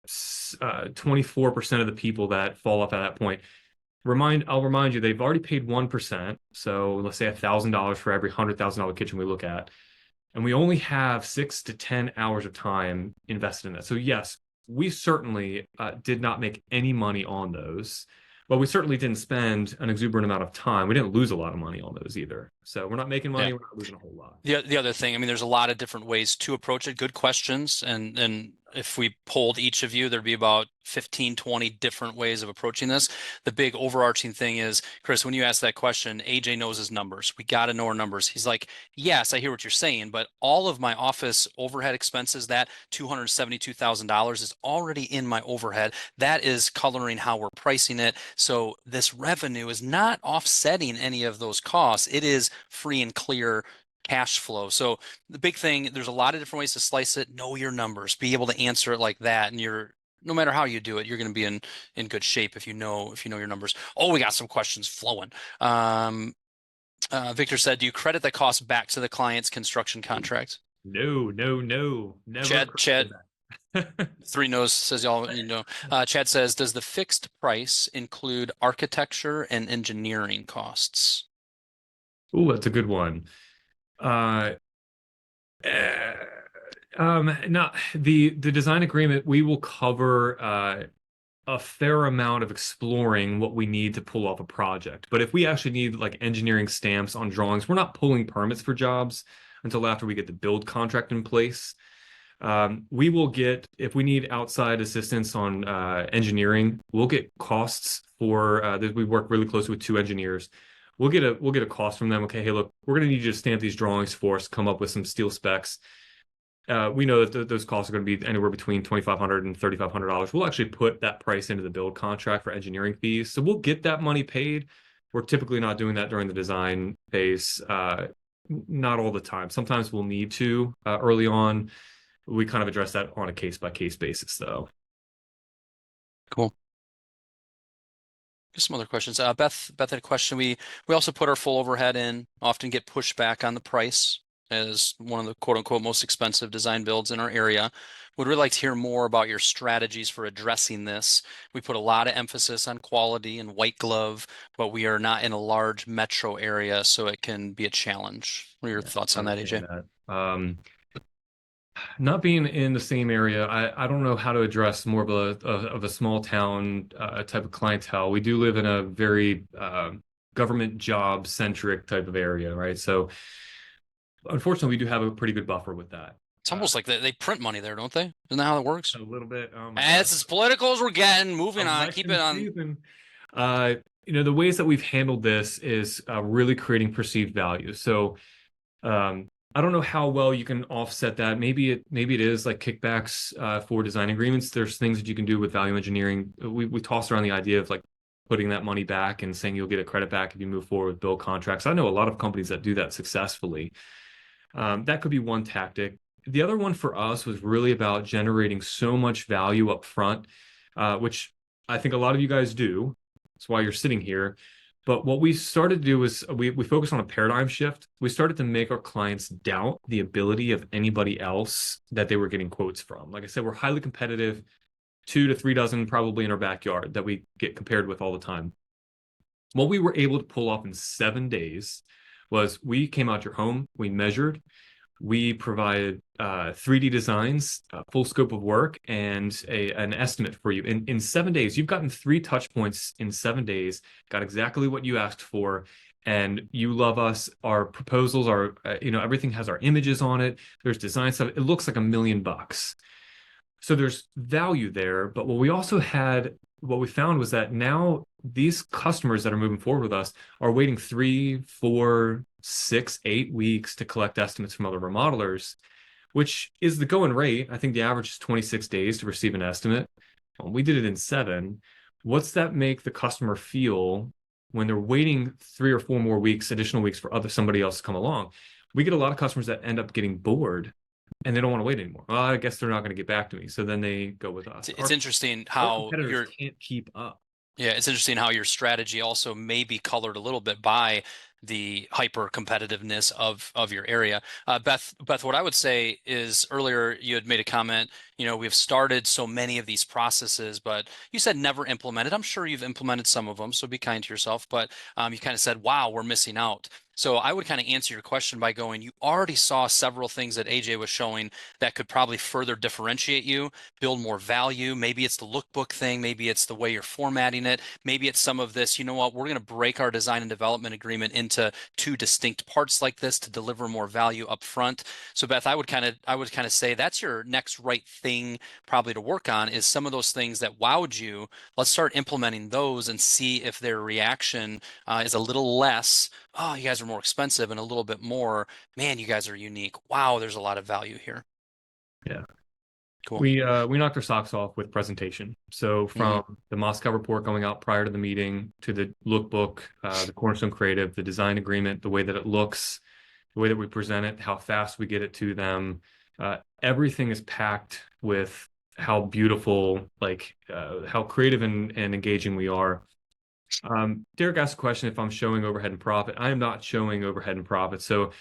24% of the people that fall off at that point, I'll remind you, they've already paid 1%. So let's say $1,000 for every $100,000 kitchen we look at. And we only have 6 to 10 hours of time invested in that. So yes, we certainly did not make any money on those. Well, we certainly didn't spend an exuberant amount of time. We didn't lose a lot of money on those either. So we're not making money. Yeah. We're not losing a whole lot. The other thing, I mean, there's a lot of different ways to approach it. Good questions. And if we polled each of you, there'd be about 15, 20 different ways of approaching this. The big overarching thing is, Chris, when you ask that question, AJ knows his numbers. We got to know our numbers. He's like, yes, I hear what you're saying, but all of my office overhead expenses, that $272,000 is already in my overhead. That is coloring how we're pricing it. So this revenue is not offsetting any of those costs. It is free and clear cash flow. So the big thing, there's a lot of different ways to slice it. Know your numbers, be able to answer it like that. And no matter how you do it, you're going to be in good shape if you know your numbers. Oh, we got some questions flowing. Victor said, do you credit the cost back to the client's construction contract? No, never. Chad, 3 no's says y'all, Chad says, does the fixed price include architecture and engineering costs? Oh, that's a good one. Not the design agreement. We will cover a fair amount of exploring what we need to pull off a project. But if we actually need like engineering stamps on drawings, we're not pulling permits for jobs until after we get the build contract in place. We will get, if we need outside assistance on engineering, we'll get costs for we work really closely with 2 engineers. We'll get a cost from them. Okay, hey, look, we're going to need you to stamp these drawings for us, come up with some steel specs. We know that those costs are going to be anywhere between $2,500 and $3,500. We'll actually put that price into the build contract for engineering fees. So we'll get that money paid. We're typically not doing that during the design phase. Not all the time. Sometimes we'll need to early on. We kind of address that on a case-by-case basis, though. Cool. Just some other questions. Beth had a question. We also put our full overhead in, often get pushback on the price as one of the quote unquote most expensive design builds in our area. Would really like to hear more about your strategies for addressing this. We put a lot of emphasis on quality and white glove, but we are not in a large metro area, so it can be a challenge. What are your thoughts on that, AJ? Not being in the same area, I don't know how to address more of a small town type of clientele. We do live in a very government job centric type of area, right? So unfortunately, we do have a pretty good buffer with that. It's almost like they print money there, don't they? Isn't that how it works? A little bit. It's as political as we're getting. Moving on. Keep it on. The ways that we've handled this is really creating perceived value. So I don't know how well you can offset that. Maybe it is like kickbacks for design agreements. There's things that you can do with value engineering. We tossed around the idea of like putting that money back and saying you'll get a credit back if you move forward with build contracts. I know a lot of companies that do that successfully. That could be one tactic. The other one for us was really about generating so much value up front, which I think a lot of you guys do. That's why you're sitting here. But what we started to do was we focused on a paradigm shift. We started to make our clients doubt the ability of anybody else that they were getting quotes from. Like I said, we're highly competitive, 2 to 3 dozen probably in our backyard that we get compared with all the time. What we were able to pull off in 7 days was we came out your home, we measured, we provided 3D designs, full scope of work, and an estimate for you. In 7 days, you've gotten 3 touch points in 7 days, got exactly what you asked for, and you love us. Our proposals are, everything has our images on it. There's design stuff. It looks like $1 million. So there's value there. But what we found was that now these customers that are moving forward with us are waiting 3, 4, 6, 8 weeks to collect estimates from other remodelers, which is the going rate. I think the average is 26 days to receive an estimate. Well, we did it in 7. What's that make the customer feel when they're waiting 3 or 4 more weeks, additional weeks for somebody else to come along? We get a lot of customers that end up getting bored and they don't want to wait anymore. Well, I guess they're not going to get back to me. So then they go with us. It's interesting how competitors can't keep up. Yeah, it's interesting how your strategy also may be colored a little bit by the hyper competitiveness of your area. Beth, what I would say is earlier you had made a comment, we've started so many of these processes, but you said never implemented. I'm sure you've implemented some of them, so be kind to yourself, but you kind of said, wow, we're missing out. So I would kind of answer your question by going, you already saw several things that AJ was showing that could probably further differentiate you, build more value. Maybe it's the lookbook thing. Maybe it's the way you're formatting it. Maybe it's some of this, you know what, we're going to break our design and development agreement into two distinct parts like this to deliver more value up front. So Beth, I would kind of say that's your next right thing probably to work on, is some of those things that wowed you. Let's start implementing those and see if their reaction is a little less, oh, you guys are more expensive, and a little bit more, man, you guys are unique. Wow, there's a lot of value here. Yeah. Cool. We knocked our socks off with presentation. So from the Moscow report going out prior to the meeting, to the lookbook, the Cornerstone Creative, the design agreement, the way that it looks, the way that we present it, how fast we get it to them, everything is packed with how beautiful, how creative and engaging we are. Derek asked a question if I'm showing overhead and profit. I am not showing overhead and profit. So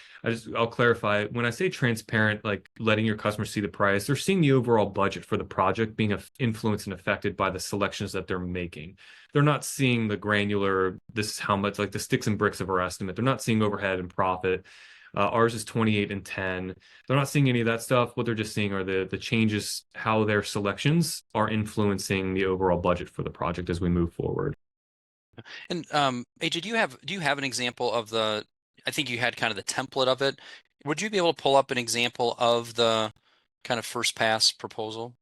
I'll clarify. When I say transparent, like letting your customers see the price, they're seeing the overall budget for the project being influenced and affected by the selections that they're making. They're not seeing the granular, this is how much, like the sticks and bricks of our estimate. They're not seeing overhead and profit. Ours is 28 and 10. They're not seeing any of that stuff. What they're just seeing are the changes, how their selections are influencing the overall budget for the project as we move forward. And AJ, do you have an example of I think you had kind of the template of it. Would you be able to pull up an example of the kind of first pass proposal?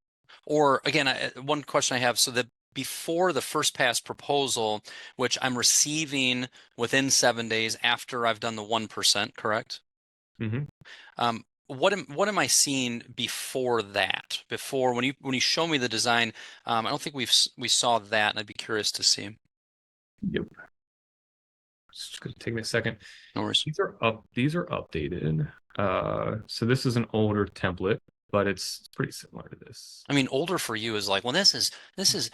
Or again, one question I have, so that before the first pass proposal, which I'm receiving within 7 days after I've done the 1%, correct? Mm-hmm. What am I seeing before that? Before when you show me the design, I don't think we saw that, and I'd be curious to see. Yep. It's going to take me a second. No worries. These are updated. So this is an older template, but it's pretty similar to this. I mean, older for you is like, well, this is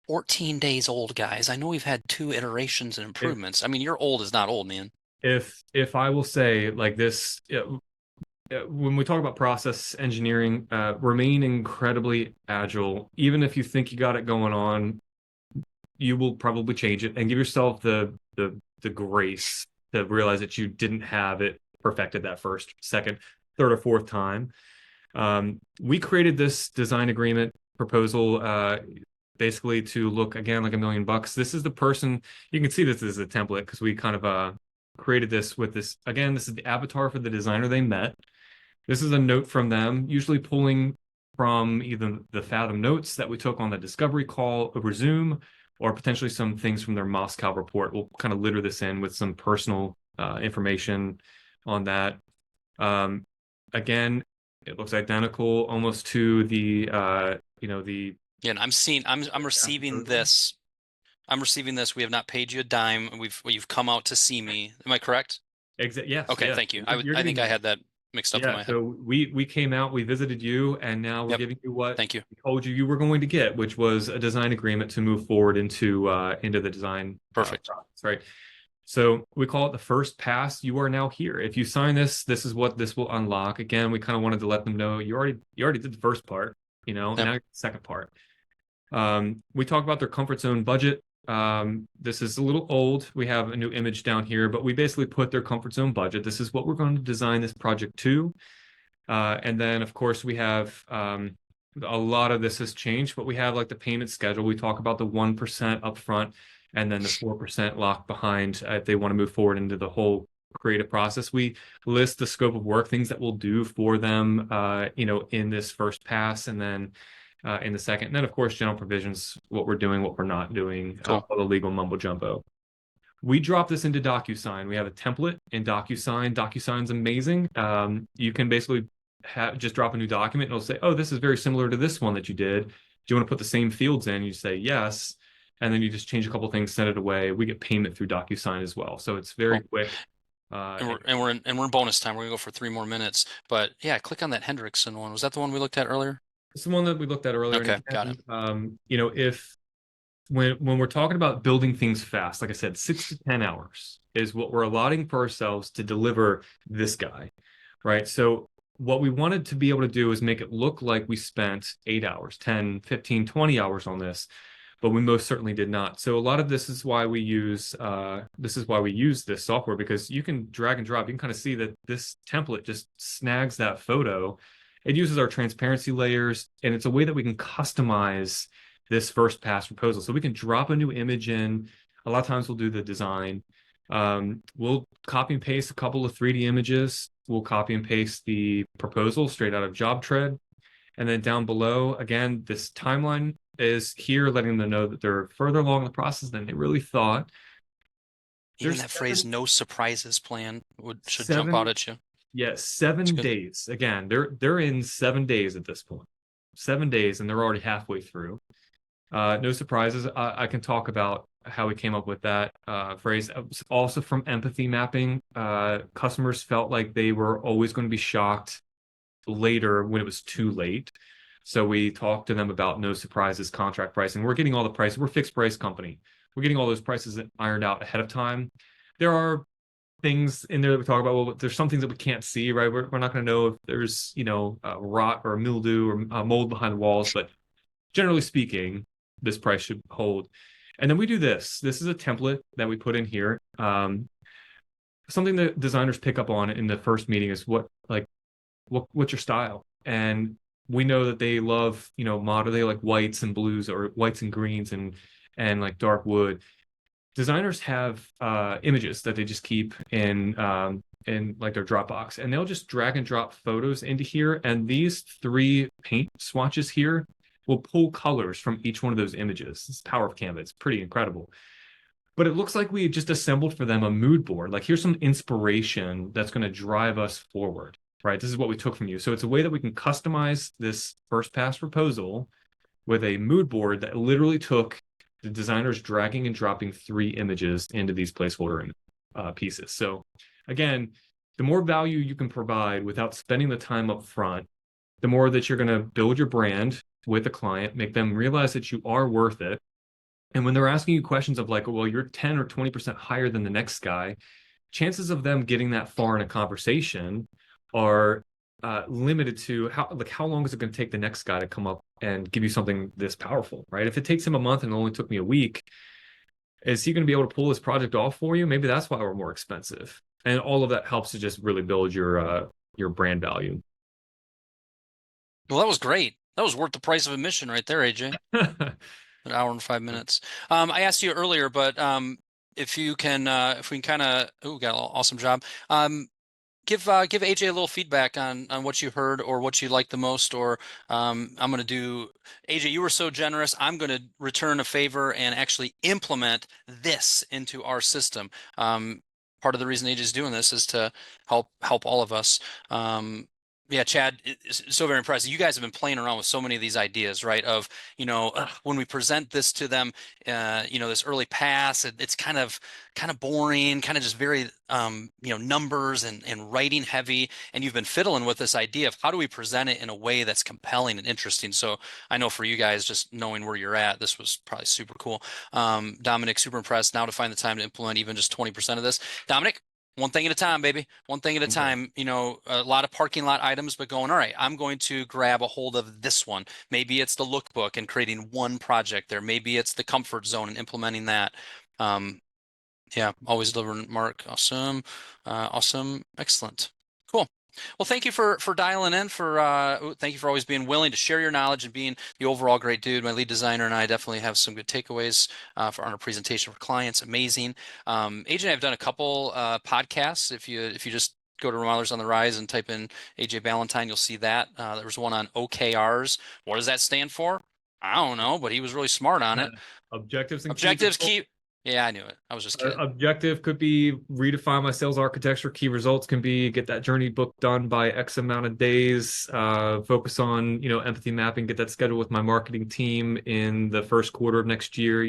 14 days old, guys. I know we've had 2 iterations and improvements. I mean, your old is not old, man. If I will say like this, when we talk about process engineering, remain incredibly agile. Even if you think you got it going on, you will probably change it, and give yourself the grace to realize that you didn't have it perfected that first, second, third, or fourth time. We created this design agreement proposal basically to look again like $1 million. This is the person, you can see this is a template because we kind of created this with this. Again, this is the avatar for the designer they met. This is a note from them, usually pulling from either the Fathom notes that we took on the discovery call over Zoom, or potentially some things from their Moscow report. We'll kind of litter this in with some personal information on that. Again, it looks identical almost to the Yeah, and I'm receiving this. I'm receiving this. We have not paid you a dime. You've come out to see me. Am I correct? Yes. Okay, yes. thank you. I think I had that mixed up in my head. So we came out, we visited you, and now we're giving you what Thank you. we told you were going to get, which was a design agreement to move forward into the design Perfect. process, right? So we call it the first pass. You are now here. If you sign this, this is what this will unlock. Again, we kind of wanted to let them know you already did the first part, now the second part. We talk about their comfort zone budget. This is a little old. We have a new image down here, but we basically put their comfort zone budget. This is what we're going to design this project to. And then of course we have a lot of this has changed, but we have like the payment schedule. We talk about the 1% upfront and then the 4% locked behind if they want to move forward into the whole creative process. We list the scope of work, things that we'll do for them, in this first pass, and then in the second. And then, of course, general provisions, what we're doing, what we're not doing, all the legal mumbo jumbo. We drop this into DocuSign. We have a template in DocuSign. DocuSign's amazing. You can basically just drop a new document and it'll say, oh, this is very similar to this one that you did. Do you want to put the same fields in? You say yes. And then you just change a couple things, send it away. We get payment through DocuSign as well. So it's very quick. And we're in bonus time. We're gonna go for 3 more minutes. But yeah, click on that Hendrickson one. Was that the one we looked at earlier? It's the one that we looked at earlier. Okay, got it. when we're talking about building things fast, like I said, 6 to 10 hours is what we're allotting for ourselves to deliver this guy, right? So what we wanted to be able to do is make it look like we spent 8 hours, 10, 15, 20 hours on this, but we most certainly did not. So a lot of this is why we use this software, because you can drag and drop. You can kind of see that this template just snags that photo. It uses our transparency layers, and it's a way that we can customize this first pass proposal. So we can drop a new image in. A lot of times we'll do the design. We'll copy and paste a couple of 3D images. We'll copy and paste the proposal straight out of JobTread. And then down below, again, this timeline is here, letting them know that they're further along the process than they really thought. Even that phrase, no surprises plan, should jump seven, out at you. yeah, 7 days. Again, they're in 7 days at this point. 7 days, and they're already halfway through. No surprises. I can talk about how we came up with that phrase. Also from empathy mapping, customers felt like they were always going to be shocked later when it was too late. So we talked to them about no surprises contract pricing. We're getting all the prices. We're a fixed price company. We're getting all those prices ironed out ahead of time. There are things in there that we talk about. Well, there's some things that we can't see, right? We're not going to know if there's, rot or mildew or mold behind the walls, but generally speaking, this price should hold. And then we do this. This is a template that we put in here. Something that designers pick up on in the first meeting is what's your style? And we know that they love, they like whites and blues, or whites and greens and like dark wood. Designers have images that they just keep in like their Dropbox, and they'll just drag and drop photos into here. And these 3 paint swatches here will pull colors from each one of those images. It's the power of Canva. It's pretty incredible. But it looks like we just assembled for them a mood board. Like, here's some inspiration that's going to drive us forward, right? This is what we took from you. So it's a way that we can customize this first pass proposal with a mood board that literally took the designers dragging and dropping 3 images into these placeholder pieces. So again, the more value you can provide without spending the time up front, the more that you're going to build your brand with the client, make them realize that you are worth it. And when they're asking you questions of like, well, you're 10 or 20% higher than the next guy, chances of them getting that far in a conversation are limited to how long is it going to take the next guy to come up and give you something this powerful, right? If it takes him a month and it only took me a week, is he going to be able to pull this project off for you? Maybe that's why we're more expensive. And all of that helps to just really build your brand value. Well, that was great. That was worth the price of admission right there, AJ. An hour and 5 minutes. I asked you earlier, but if we can kind of, got an awesome job. Give AJ a little feedback on what you heard or what you liked the most, or I'm going to do, AJ, you were so generous. I'm going to return a favor and actually implement this into our system. Part of the reason AJ is doing this is to help all of us. Yeah, Chad, it's so very impressive. You guys have been playing around with so many of these ideas, right? Of, when we present this to them, this early pass, it's kind of boring, kind of just very, numbers and writing heavy. And you've been fiddling with this idea of how do we present it in a way that's compelling and interesting. So I know for you guys, just knowing where you're at, this was probably super cool. Dominic, super impressed. Now to find the time to implement even just 20% of this. Dominic, one thing at a time, baby. One thing at a time. A lot of parking lot items, but going, all right, I'm going to grab a hold of this one. Maybe it's the lookbook and creating one project there. Maybe it's the comfort zone and implementing that. Yeah, always delivering, Mark. Awesome. Awesome. Excellent. Cool. Well, thank you for dialing in. Thank you for always being willing to share your knowledge and being the overall great dude. My lead designer and I definitely have some good takeaways for our presentation for clients. Amazing. AJ and I have done a couple podcasts. If you just go to Remodelers on the Rise and type in AJ Ballantine, you'll see that. There was one on OKRs. What does that stand for? I don't know, but he was really smart on it. Objectives and key. Yeah, I knew it. I was just kidding. Objective could be redefine my sales architecture. Key results can be get that journey book done by X amount of days. Focus on, empathy mapping, get that scheduled with my marketing team in the first quarter of next year.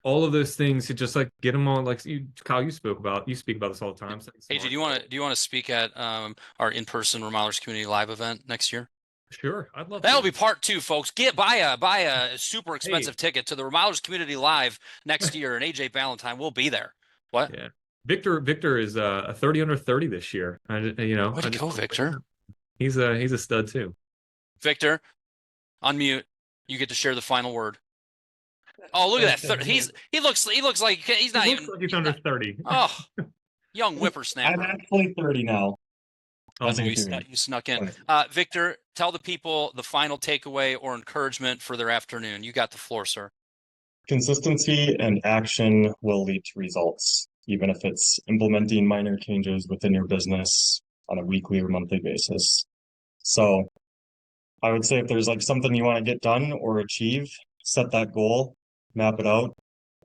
All of those things to just like get them on. Like Kyle, you speak about this all the time. AJ, do you want to speak at our in-person Remodelers Community Live event next year? Sure, I'd love That'll to. be part 2, folks. Buy a super expensive ticket to the Remodelers Community Live next year, and AJ Ballantine will be there. What? Yeah. Victor is a 30 under 30 this year. Way to go, Victor. He's a stud too. Victor, unmute. You get to share the final word. Oh, look at that! He looks like he's not even. Like he's under 30. Oh, young I'm whippersnapper. actually 30 now. Oh, As no, in you theory. snuck in. Right. Victor, tell the people the final takeaway or encouragement for their afternoon. You got the floor, sir. Consistency and action will lead to results, even if it's implementing minor changes within your business on a weekly or monthly basis. So I would say if there's like something you want to get done or achieve, set that goal, map it out,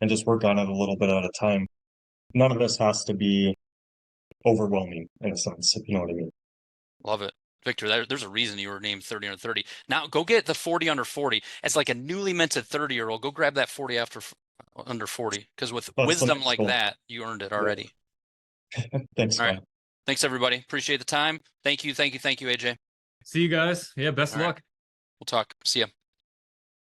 and just work on it a little bit at a time. None of this has to be overwhelming in a sense, if you know what I mean. Love it. Victor, there's a reason you were named 30 under 30. Now go get the 40 under 40. As like a newly minted 30-year-old, go grab that 40 under 40. Because with That's wisdom like cool. that, you earned it already. Thanks, All right. man. Thanks, everybody. Appreciate the time. Thank you, AJ. See you guys. Yeah, best of All right. luck. We'll talk. See ya.